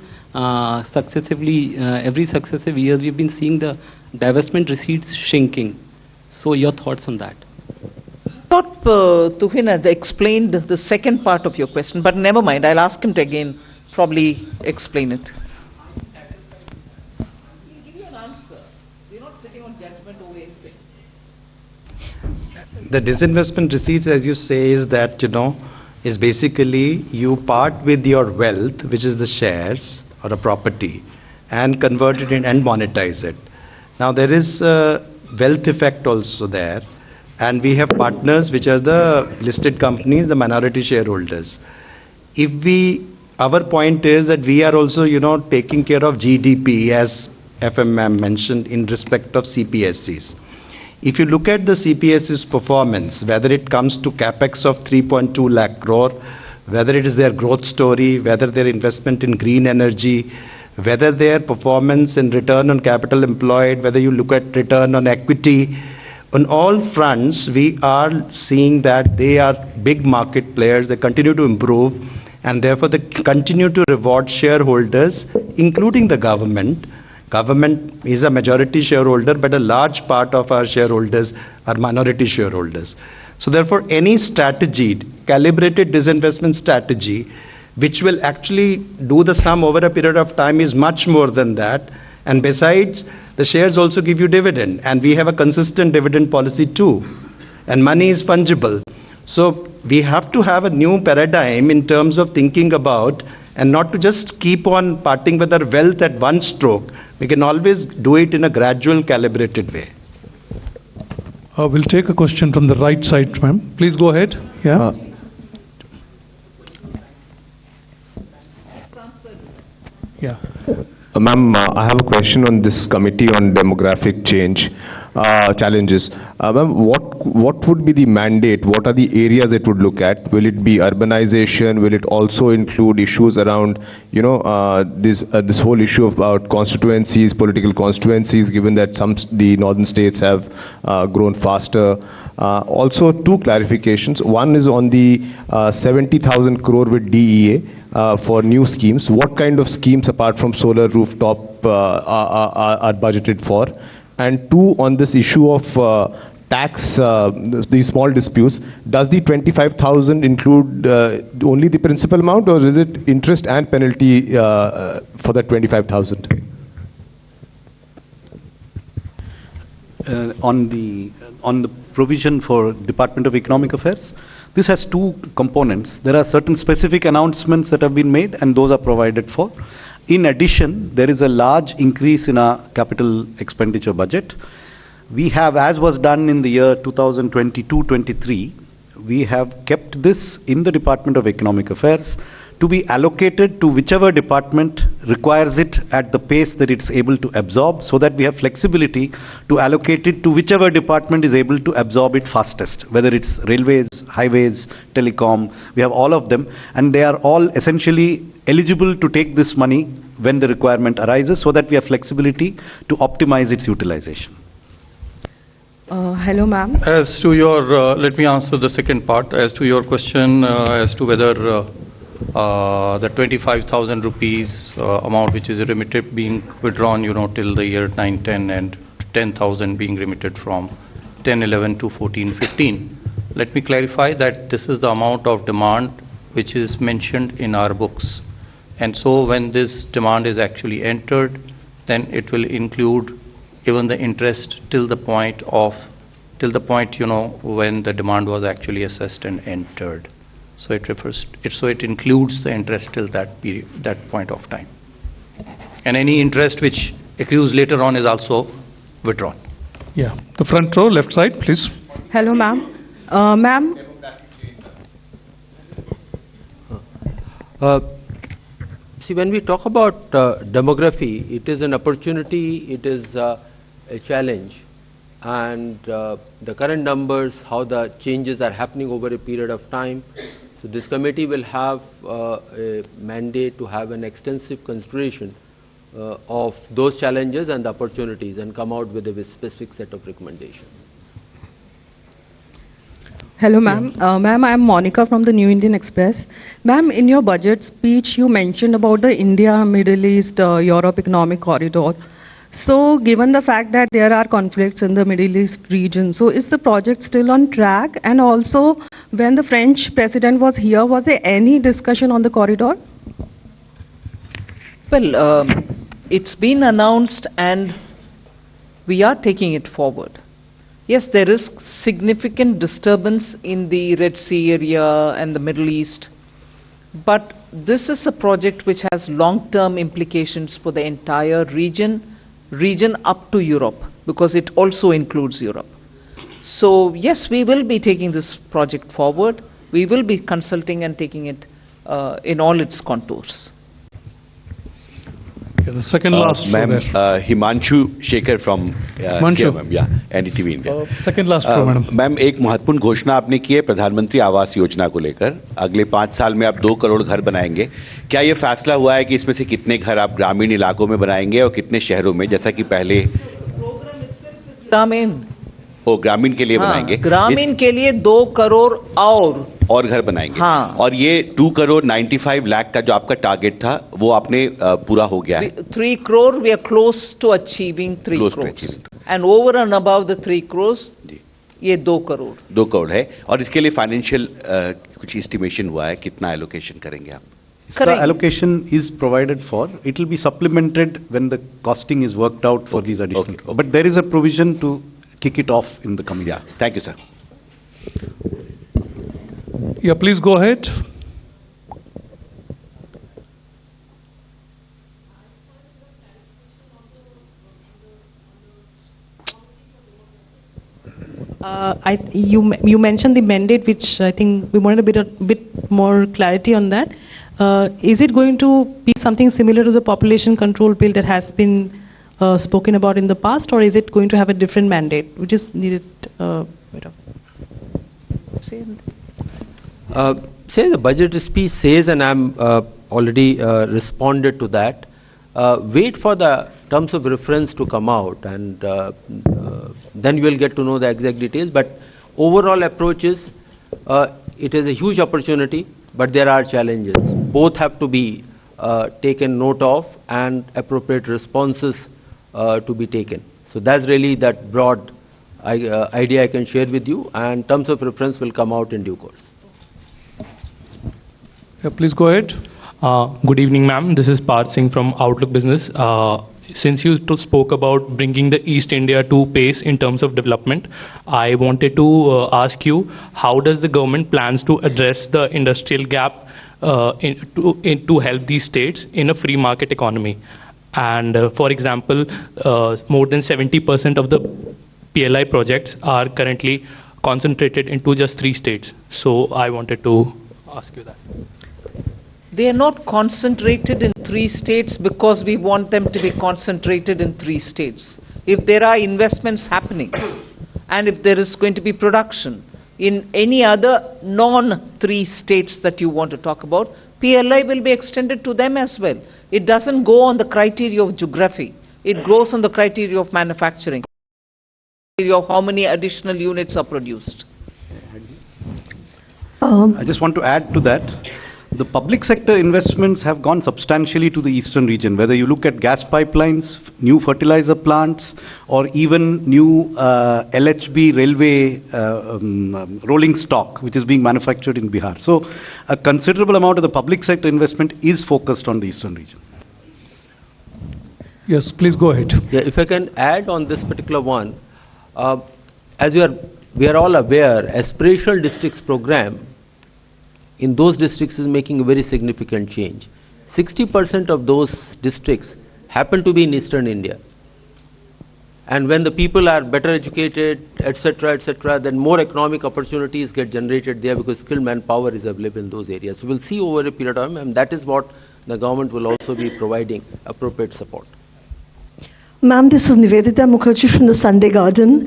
S18: successively, every successive year we've been seeing the divestment receipts shrinking. So your thoughts on that?
S1: I thought Tuhin had explained the second part of your question, but never mind, I'll ask him to again probably explain it. He'll give you an answer. We're not sitting on judgment over anything.
S8: The disinvestment receipts, as you say, is that, is basically you part with your wealth, which is the shares or a property, and convert it in and monetize it. Now there is a wealth effect also there, and we have partners which are the listed companies, the minority shareholders. Our point is that we are also, taking care of GDP, as FMM mentioned, in respect of CPSCs. If you look at the CPSC's performance, whether it comes to capex of 3.2 lakh crore, whether it is their growth story, whether their investment in green energy, whether their performance in return on capital employed, whether you look at return on equity, on all fronts, we are seeing that they are big market players, they continue to improve, and therefore they continue to reward shareholders, including the government. Government is a majority shareholder, but a large part of our shareholders are minority shareholders. So therefore, any strategy, calibrated disinvestment strategy, which will actually do the sum over a period of time, is much more than that. And besides, the shares also give you dividend, and we have a consistent dividend policy too. And money is fungible. So we have to have a new paradigm in terms of thinking about, and not to just keep on parting with our wealth at one stroke. We can always do it in a gradual, calibrated way.
S2: We'll take a question from the right side, ma'am. Please go ahead. Yeah. Yeah.
S19: Ma'am, I have a question on this committee on demographic change challenges. Ma'am, what would be the mandate? What are the areas it would look at? Will it be urbanization? Will it also include issues around, this whole issue about constituencies, political constituencies, given that the northern states have grown faster? Also, 2 clarifications. One is on the 70,000 crore with DEA. For new schemes, what kind of schemes apart from solar rooftop are budgeted for? And 2, on this issue of tax, these small disputes, does the 25,000 include only the principal amount, or is it interest and penalty for that 25,000?
S4: on the provision for Department of Economic Affairs. This has two components. There are certain specific announcements that have been made, and those are provided for. In addition, there is a large increase in our capital expenditure budget. We have, as was done in the year 2022-23, we have kept this in the Department of Economic Affairs to be allocated to whichever department requires it at the pace that it's able to absorb, so that we have flexibility to allocate it to whichever department is able to absorb it fastest, whether it's railways, highways, telecom. We have all of them, and they are all essentially eligible to take this money when the requirement arises, so that we have flexibility to optimize its utilization.
S20: Hello, ma'am.
S15: As to your, let me answer the second part. As to your question as to whether the 25,000 rupees amount which is remitted being withdrawn, till the year 9-10, and 10,000 being remitted from 10-11 to 14-15. Let me clarify that this is the amount of demand which is mentioned in our books. And so when this demand is actually entered, then it will include even the interest till the point when the demand was actually assessed and entered. So it includes the interest till that period, that point of time. And any interest which accrues later on is also withdrawn.
S2: Yeah, the front row, left side, please.
S20: Hello, ma'am. Ma'am.
S13: See, when we talk about demography, it is an opportunity, it is a challenge. And the current numbers, how the changes are happening over a period of time. So this committee will have a mandate to have an extensive consideration of those challenges and the opportunities, and come out with a specific set of recommendations.
S20: Hello, ma'am. Ma'am, I am Monica from the New Indian Express. Ma'am, in your budget speech, you mentioned about the India, Middle East, Europe economic corridor. So, given the fact that there are conflicts in the Middle East region, so is the project still on track? And also, when the French president was here, was there any discussion on the corridor?
S1: Well, it's been announced and we are taking it forward. Yes, there is significant disturbance in the Red Sea area and the Middle East, but this is a project which has long-term implications for the entire region up to Europe, because it also includes Europe. So yes, we will be taking this project forward. We will be consulting and taking it in all its contours.
S2: Okay, the second last
S21: Ma'am, Himanshu Shekhar from NDTV India.
S2: Second last pro, madam.
S21: Ma'am, एक महत्वपूर्ण घोषणा आपने की है प्रधानमंत्री आवास योजना को लेकर। अगले 5 साल में आप 2 करोड़ घर बनाएंगे। क्या ये फैसला हुआ है कि इसमें से कितने घर आप ग्रामीण इलाकों में बनाएंगे और कितने शहरों में, जैसा कि पहले ग्रामीण के लिए बनाएंगे?
S1: ग्रामीण के लिए 2 करोड़ और घर
S21: बनाएंगे।
S1: हाँ।
S21: और ये 2 करोड़ 95 लाख का जो आपका टारगेट था वो आपने पूरा हो गया है?
S1: 3 crore, we are close to achieving 3 crores. And over and above the 3 crores, ये 2 करोड़.
S21: 2 करोड़ है। और इसके लिए फाइनेंशियल कुछ एस्टिमेशन हुआ है, कितना एलोकेशन करेंगे आप?
S4: The allocation is provided for. It will be supplemented when the costing is worked out for these additional. But there is a provision to kick it off in the coming year.
S21: Thank you, sir.
S2: Yeah, please go ahead.
S12: You mentioned the mandate, which I think we wanted a bit more clarity on that. Is it going to be something similar to the population control bill that has been spoken about in the past, or is it going to have a different mandate? We just needed
S13: say the budget speech says, and I'm already responded to that. Wait for the terms of reference to come out, and then you will get to know the exact details. But overall approach is, it is a huge opportunity, but there are challenges. Both have to be taken note of, and appropriate responses to be taken. So that's really that broad idea I can share with you, and terms of reference will come out in due course.
S2: Yeah, please go ahead.
S22: Good evening, ma'am. This is Parth Singh from Outlook Business.
S3: since you spoke about bringing the East India to pace in terms of development, I wanted to ask you, how does the government plans to address the industrial gap to help these states in a free market economy? And for example, more than 70% of the PLI projects are currently concentrated into just 3 states. So I wanted to ask you that.
S1: They are not concentrated in 3 states because we want them to be concentrated in 3 states. If there are investments happening and if there is going to be production in any other non-3 states that you want to talk about, PLI will be extended to them as well. It doesn't go on the criteria of geography. It goes on the criteria of manufacturing, of how many additional units are produced.
S4: I just want to add to that. The public sector investments have gone substantially to the eastern region, whether you look at gas pipelines, new fertilizer plants, or even new LHB railway rolling stock, which is being manufactured in Bihar. So a considerable amount of the public sector investment is focused on the eastern region.
S2: Yes, please go ahead.
S13: Yeah, if I can add on this particular one, as we are all aware, aspirational districts program in those districts is making a very significant change. 60% of those districts happen to be in eastern India. And when the people are better educated, etc., then more economic opportunities get generated there because skilled manpower is available in those areas. So we'll see over a period of time, and that is what the government will also be providing appropriate support.
S22: Ma'am, this is Nivedita Mukherjee from the Sunday Garden.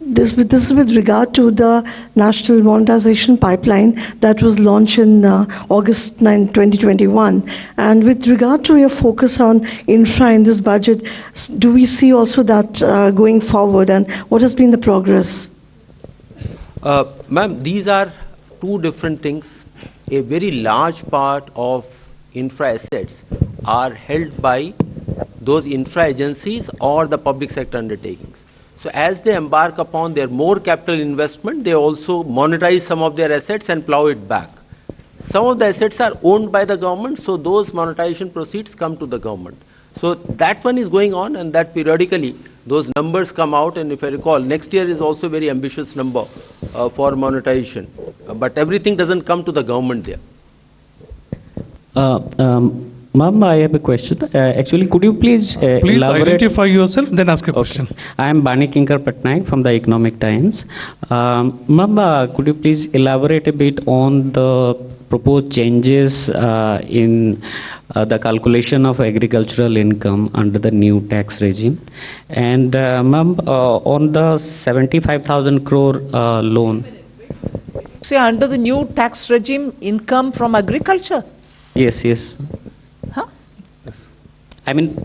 S22: This is with regard to the National Monetization Pipeline that was launched in August 9, 2021. And with regard to your focus on infra in this budget, do we see also that going forward, and what has been the progress?
S13: Ma'am, these are 2 different things. A very large part of infra assets are held by those infra agencies or the public sector undertakings. So as they embark upon their more capital investment, they also monetize some of their assets and plow it back. Some of the assets are owned by the government, so those monetization proceeds come to the government. So that one is going on, and that periodically those numbers come out, and if I recall, next year is also a very ambitious number for monetization. But everything doesn't come to the government there.
S18: Ma'am, I have a question. Actually, could you please elaborate?
S2: Identify yourself, then ask a question.
S18: I am Bani Kinkar Patnaik from the Economic Times. Ma'am, could you please elaborate a bit on the proposed changes in the calculation of agricultural income under the new tax regime? And ma'am, on the 75,000 crore loan.
S1: Say under the new tax regime, income from agriculture?
S18: Yes.
S1: Huh?
S18: I mean,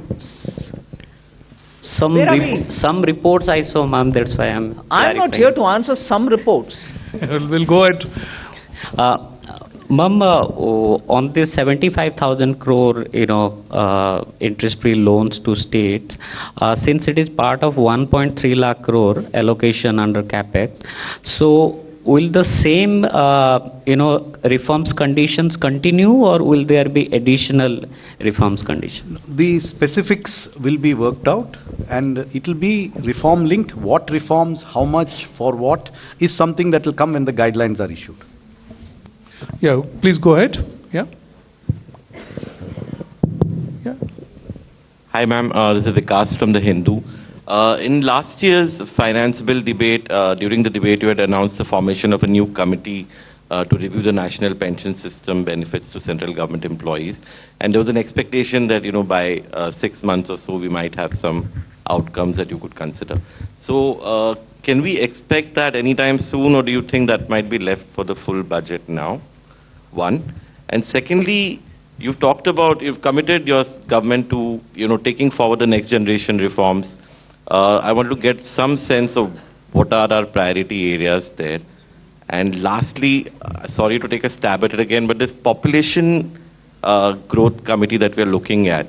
S18: some reports I saw, ma'am, that's why I'm
S1: not here to answer some reports.
S2: We'll go ahead.
S18: Ma'am, on this 75,000 crore, interest-free loans to states, since it is part of 1.3 lakh crore allocation under CAPEX, so will the same, reforms conditions continue, or will there be additional reforms conditions?
S4: The specifics will be worked out, and it will be reform linked. What reforms, how much, for what, is something that will come when the guidelines are issued.
S2: Yeah, please go ahead. Yeah.
S23: Hi, ma'am. This is Vikas from The Hindu. In last year's finance bill debate, during the debate, you had announced the formation of a new committee to review the national pension system benefits to central government employees. And there was an expectation that, by 6 months or so, we might have some outcomes that you could consider. So can we expect that anytime soon, or do you think that might be left for the full budget now? One. And secondly, you've committed your government to, taking forward the next generation reforms. I want to get some sense of what are our priority areas there. And lastly, sorry to take a stab at it again, but this population growth committee that we're looking at,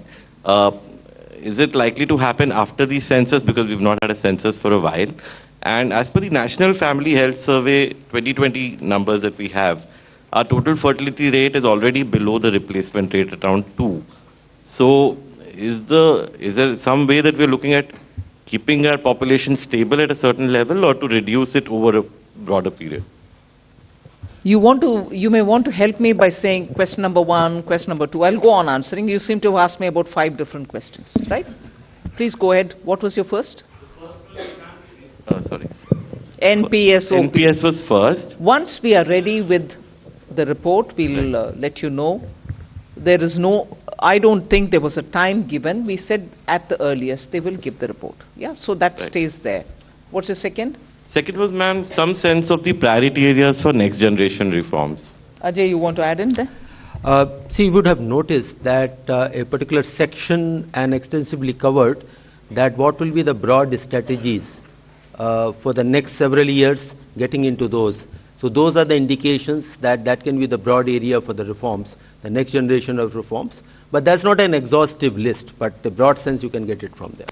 S23: is it likely to happen after the census, because we've not had a census for a while? And as per the National Family Health Survey 2020 numbers that we have, our total fertility rate is already below the replacement rate, around 2. So is there some way that we're looking at keeping our population stable at a certain level or to reduce it over a broader period?
S1: You may want to help me by saying question number 1, question number 2. I'll go on answering. You seem to have asked me about 5 different questions, right? Please go ahead. What was your first?
S23: Sorry.
S1: NPSOP.
S23: NPS was first.
S1: Once we are ready with the report, we'll let you know. There is I don't think there was a time given. We said at the earliest they will give the report. Yeah, so that stays there. What's the second?
S23: Second was, ma'am, some sense of the priority areas for next generation reforms.
S1: Ajay, you want to add in there?
S13: See, you would have noticed that a particular section and extensively covered that what will be the broad strategies for the next several years, getting into those. So those are the indications that can be the broad area for the reforms, the next generation of reforms. But that's not an exhaustive list, but the broad sense you can get it from there.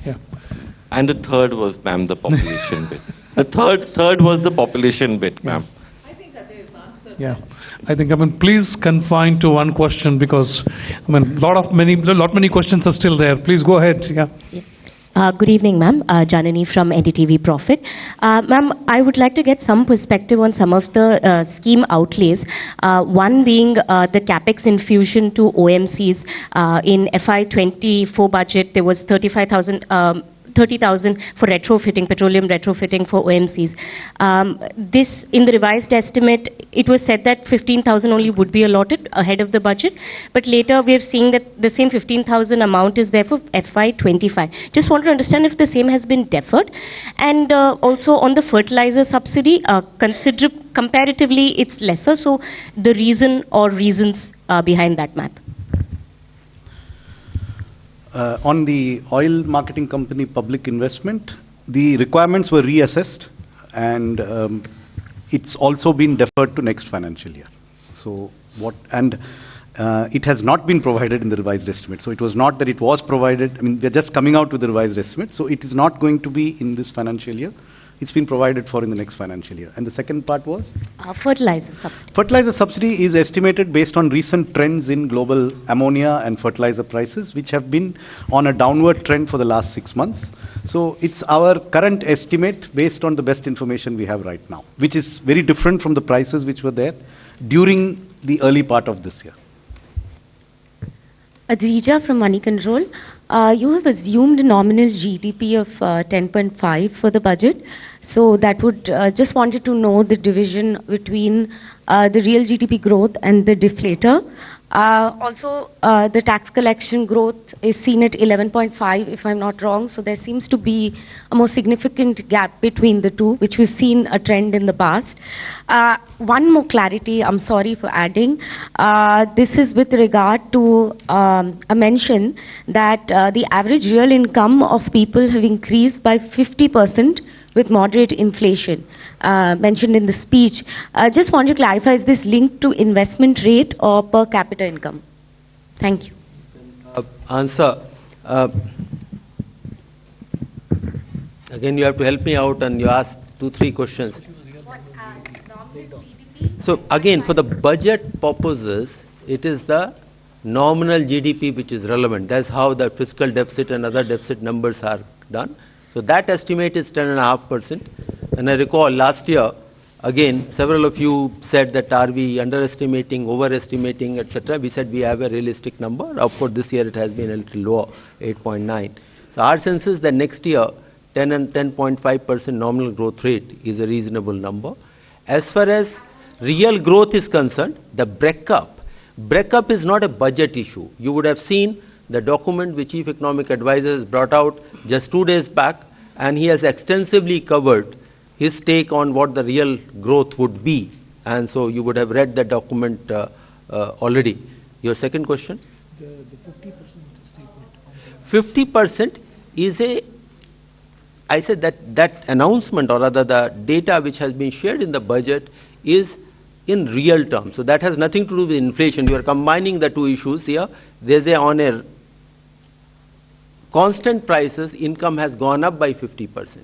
S2: Yeah.
S23: And the third was, ma'am, the population bit. The third was the population bit, ma'am.
S2: Yeah, I think, please confine to one question because, many questions are still there. Please go ahead. Yeah.
S17: Good evening, ma'am. Janani from NDTV Profit. Ma'am, I would like to get some perspective on some of the scheme outlays. One being the capex infusion to OMCs. In FY24 budget, there was 30,000 for retrofitting, petroleum retrofitting for OMCs. This, in the revised estimate, it was said that 15,000 only would be allotted ahead of the budget, but later we are seeing that the same 15,000 amount is there for FY25. Just want to understand if the same has been deferred. And also on the fertilizer subsidy, comparatively it's lesser, so the reason or reasons behind that math.
S4: On the oil marketing company public investment, the requirements were reassessed and it's also been deferred to next financial year. So it has not been provided in the revised estimate. So it was not that it was provided. They're just coming out with the revised estimate. So it is not going to be in this financial year. It's been provided for in the next financial year. And the second part was?
S17: Fertilizer subsidy.
S4: Fertilizer subsidy is estimated based on recent trends in global ammonia and fertilizer prices, which have been on a downward trend for the last 6 months. So it's our current estimate based on the best information we have right now, which is very different from the prices which were there during the early part of this year.
S17: Adrija from Money Control. You have assumed a nominal GDP of 10.5 for the budget. So that would, just wanted to know the division between the real GDP growth and the deflator. Also, the tax collection growth is seen at 11.5, if I'm not wrong. So there seems to be a more significant gap between the two, which we've seen a trend in the past. One more clarity, I'm sorry for adding. This is with regard to a mention that the average real income of people have increased by 50% with moderate inflation, mentioned in the speech. Just want to clarify, is this linked to investment rate or per capita income? Thank you.
S13: Answer. Again, you have to help me out and you ask 2-3 questions. So again, for the budget purposes, it is the nominal GDP which is relevant. That's how the fiscal deficit and other deficit numbers are done. So that estimate is 10.5%. And I recall last year, again, several of you said that are we underestimating, overestimating, etc. We said we have a realistic number. Of course, this year it has been a little lower, 8.9. So our sense is that next year, 10 and 10.5% nominal growth rate is a reasonable number. As far as real growth is concerned, the breakup is not a budget issue. You would have seen the document which Chief Economic Advisor has brought out just 2 days back, and he has extensively covered his take on what the real growth would be. And so you would have read that document already. Your second question?
S2: The 50% statement.
S13: 50% is I said that announcement, or rather the data which has been shared in the budget is in real terms. So that has nothing to do with inflation. You are combining the two issues here. There's on a constant prices, income has gone up by 50%.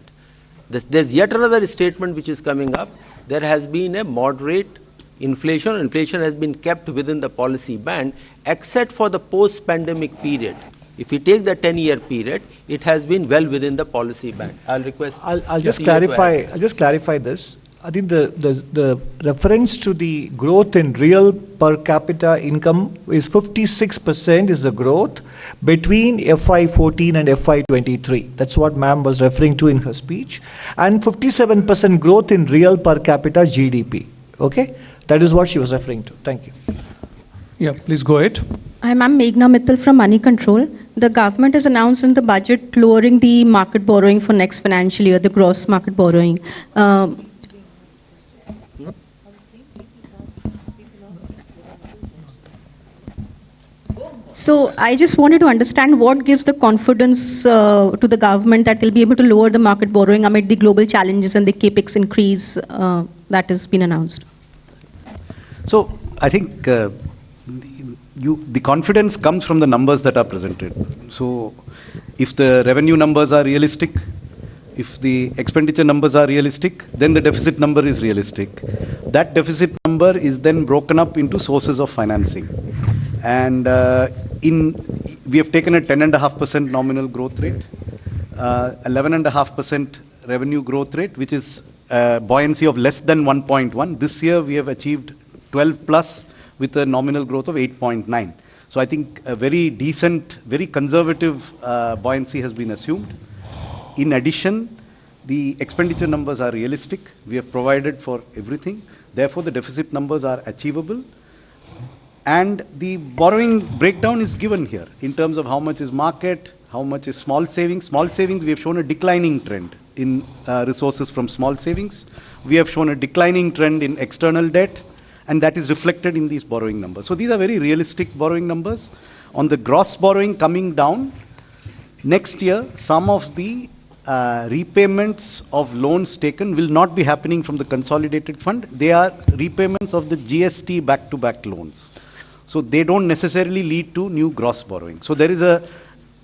S13: There's yet another statement which is coming up. There has been a moderate inflation. Inflation has been kept within the policy band, except for the post-pandemic period. If you take the 10-year period, it has been well within the policy band. I'll request.
S5: I'll just clarify. I'll just clarify this. I think the reference to the growth in real per capita income is 56% is the growth between FY14 and FY23. That's what ma'am was referring to in her speech. And 57% growth in real per capita GDP. Okay? That is what she was referring to. Thank you.
S2: Yeah, please go ahead.
S6: I'm Meghna Mittal from Money Control. The government has announced in the budget lowering the market borrowing for next financial year, the gross market borrowing. So I just wanted to understand what gives the confidence to the government that they'll be able to lower the market borrowing amid the global challenges and the capex increase that has been announced.
S4: So I think the confidence comes from the numbers that are presented. So if the revenue numbers are realistic, if the expenditure numbers are realistic, then the deficit number is realistic. That deficit number is then broken up into sources of financing. And we have taken a 10.5% nominal growth rate, 11.5% revenue growth rate, which is buoyancy of less than 1.1. This year we have achieved 12 plus with a nominal growth of 8.9. So I think a very decent, very conservative buoyancy has been assumed. In addition, the expenditure numbers are realistic. We have provided for everything. Therefore, the deficit numbers are achievable. And the borrowing breakdown is given here in terms of how much is market, how much is small savings. Small savings, we have shown a declining trend in resources from small savings. We have shown a declining trend in external debt, and that is reflected in these borrowing numbers. So these are very realistic borrowing numbers. On the gross borrowing coming down, next year, some of the repayments of loans taken will not be happening from the consolidated fund. They are repayments of the GST back-to-back loans. So they don't necessarily lead to new gross borrowing. So there is a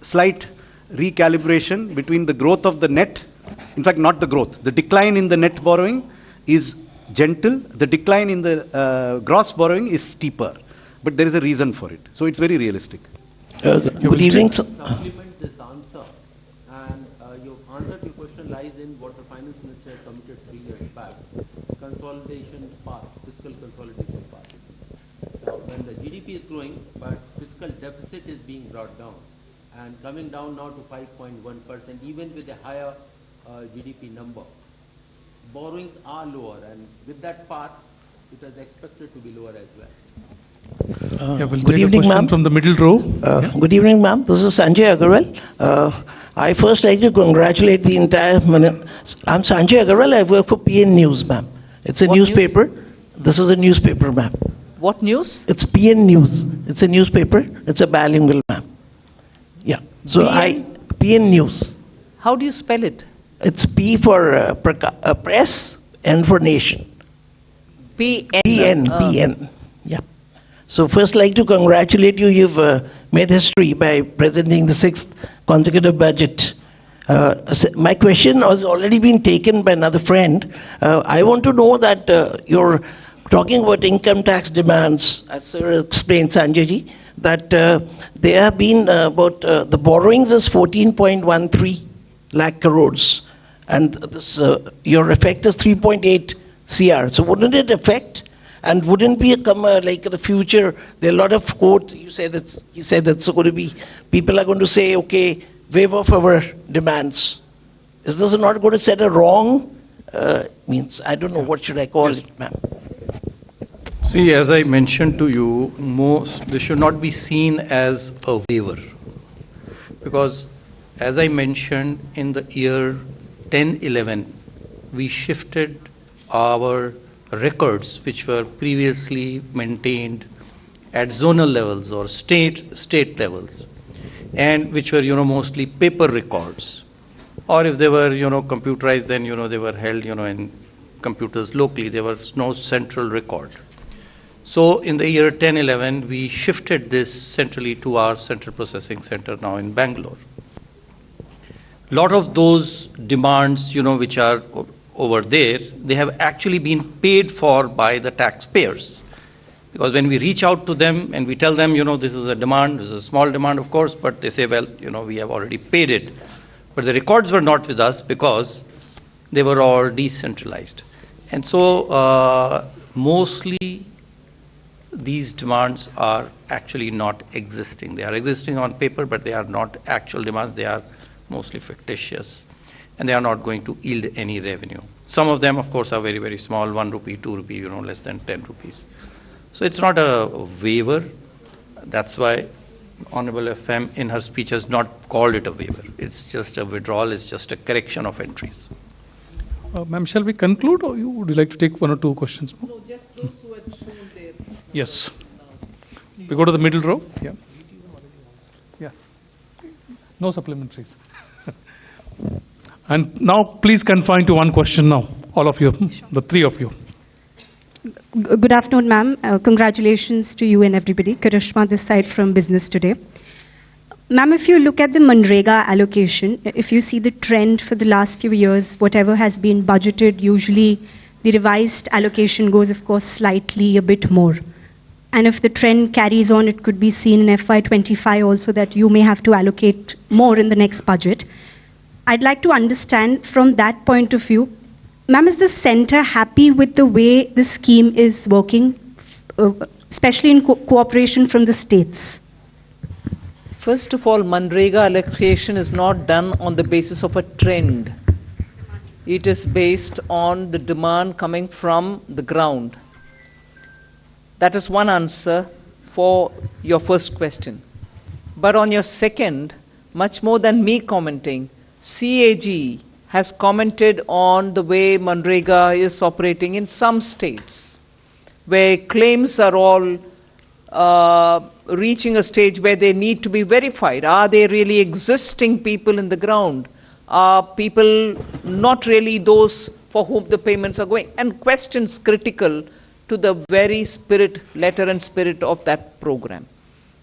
S4: slight recalibration between the growth of the net, in fact not the growth, the decline in the net borrowing is gentle, the decline in the gross borrowing is steeper. But there is a reason for it. So it's very realistic.
S7: Good evening.
S13: Supplement this answer, and your answer to your question lies in what the Finance Minister committed 3 years back, consolidation path, fiscal consolidation path. Now, when the GDP is growing, but fiscal deficit is being brought down, and coming down now to 5.1%, even with a higher GDP number. Borrowings are lower, and with that path, it is expected to be lower as well.
S7: Good evening, ma'am.
S2: From the middle row.
S7: Good evening, ma'am. This is Sanjay Agarwal. I first like to congratulate the entire... I'm Sanjay Agarwal. I work for PN News, ma'am. It's a newspaper. This is a newspaper, ma'am.
S1: What news?
S7: It's PN News. It's a newspaper. It's a bilingual, ma'am. Yeah. So PN News.
S1: How do you spell it?
S7: It's P for press, N for nation. PN. Yeah. So first like to congratulate you. You've made history by presenting the 6th consecutive budget. My question has already been taken by another friend. I want to know that you're talking about income tax demands, as Sir explained, Sanjay, that there have been about, the borrowings is 14.13 lakh crores. And this, your effect is 3.8 CR. So wouldn't it affect? And wouldn't be like in the future, there are a lot of quotes, he said that's going to be, people are going to say, okay, waive off our demands. Is this not going to set a wrong, means, I don't know, what should I call it, ma'am?
S15: See, as I mentioned to you, this should not be seen as a waiver. Because, as I mentioned, in the year 10-11, we shifted our records which were previously maintained at zonal levels or state levels, and which were mostly paper records, or if they were computerized, then they were held in computers locally. There was no central record. So in the year 10-11, we shifted this centrally to our central processing center now in Bangalore. Lot of those demands which are over there, they have actually been paid for by the taxpayers. Because when we reach out to them and we tell them, this is a demand, this is a small demand, of course, but they say, well, we have already paid it. But the records were not with us because they were all decentralized. And so mostly these demands are actually not existing. They are existing on paper, but they are not actual demands. They are mostly fictitious, and they are not going to yield any revenue. Some of them, of course, are very, very small, 1 rupee, 2 rupee, less than 10 rupees. So it's not a waiver. That's why Honorable FM in her speech has not called it a waiver. It's just a withdrawal, it's just a correction of entries.
S2: Ma'am, shall we conclude, or would you like to take 1 or 2 questions more?
S1: No, just those who had shown their...
S2: Yes. We go to the middle row. Yeah. Yeah. No supplementaries. And now please confine to 1 question now, all of you, the 3 of you.
S6: Good afternoon, ma'am. Congratulations to you and everybody. Karishma this side from Business.The. Ma'am, if you look at the Manrega allocation, if you see the trend for the last few years, whatever has been budgeted, usually the revised allocation goes, of course, slightly a bit more. And if the trend carries on, it could be seen in FY25 also that you may have to allocate more in the next budget. I'd like to understand from that point of view, ma'am, is the centre happy with the way the scheme is working, especially in cooperation from the states?
S1: First of all, Manrega allocation is not done on the basis of a trend. It is based on the demand coming from the ground. That is one answer for your first question. But on your second, much more than me commenting, CAG has commented on the way Manrega is operating in some states, where claims are all reaching a stage where they need to be verified. Are they really existing people in the ground? Are people not really those for whom the payments are going? And questions critical to the very spirit, letter and spirit of that program.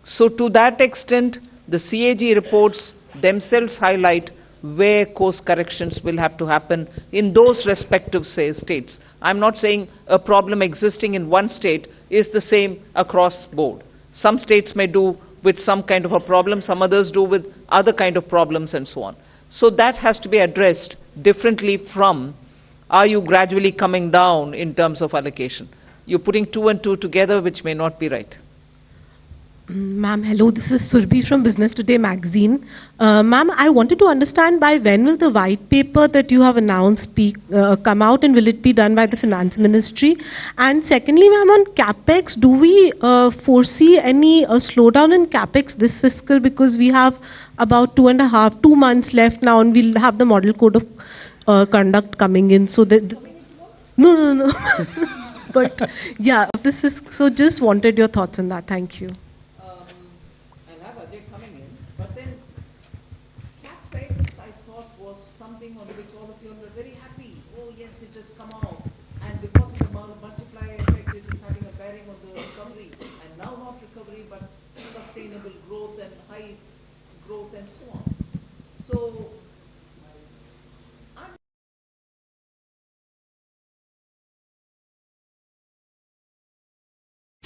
S1: So to that extent, the CAG reports themselves highlight where course corrections will have to happen in those respective states. I'm not saying a problem existing in one state is the same across board. Some states may do with some kind of a problem, some others do with other kind of problems and so on. So that has to be addressed differently from, are you gradually coming down in terms of allocation? You're putting 2 and 2 together, which may not be right.
S12: Ma'am, hello, this is Surbhi from Business.The magazine. Ma'am, I wanted to understand by when will the white paper that you have announced come out, and will it be done by the Finance Ministry? And secondly, ma'am, on CapEx, do we foresee any slowdown in CapEx this fiscal, because we have about 2 months left now, and we'll have the Model Code of Conduct coming in, so that... No. But yeah, this is, so just wanted your thoughts on that. Thank you.
S1: I'll have Ajay coming in, but then CapEx I thought was something on which all of you were very happy. Oh yes, it has come out, and because of the multiplier effect, it is having a bearing on the recovery, and now not recovery but sustainable growth and high growth and so on. So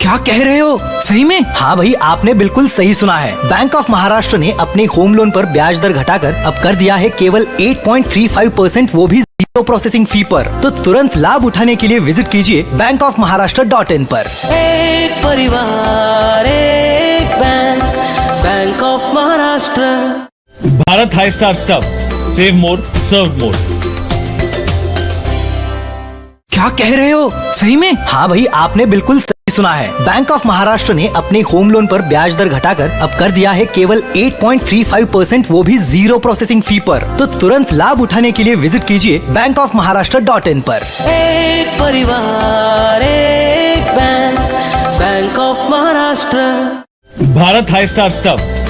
S9: क्या कह रहे हो? सही में? हाँ भाई, आपने बिल्कुल सही सुना है। बैंक ऑफ महाराष्ट्र ने अपने होम लोन पर ब्याज दर घटाकर अब कर दिया है केवल 8.35%, वो भी 0 प्रोसेसिंग फी पर। तो तुरंत लाभ उठाने के लिए विजिट कीजिए bankofmaharashtra.in पर।
S10: एक परिवार, एक bank, bank of Maharashtra.
S11: Bharat high star stuff, save more, serve more.
S9: क्या कह रहे हो? सही में? हाँ भाई, आपने बिल्कुल सुना है। बैंक ऑफ महाराष्ट्र ने अपने होम लोन पर ब्याज दर घटाकर अब कर दिया है केवल 8.35%, वो भी 0 प्रोसेसिंग फी पर। तो तुरंत लाभ उठाने के लिए विजिट कीजिए bankofmaharashtra.in पर।
S10: एक परिवार, एक bank, bank of Maharashtra.
S11: Bharat high star stuff,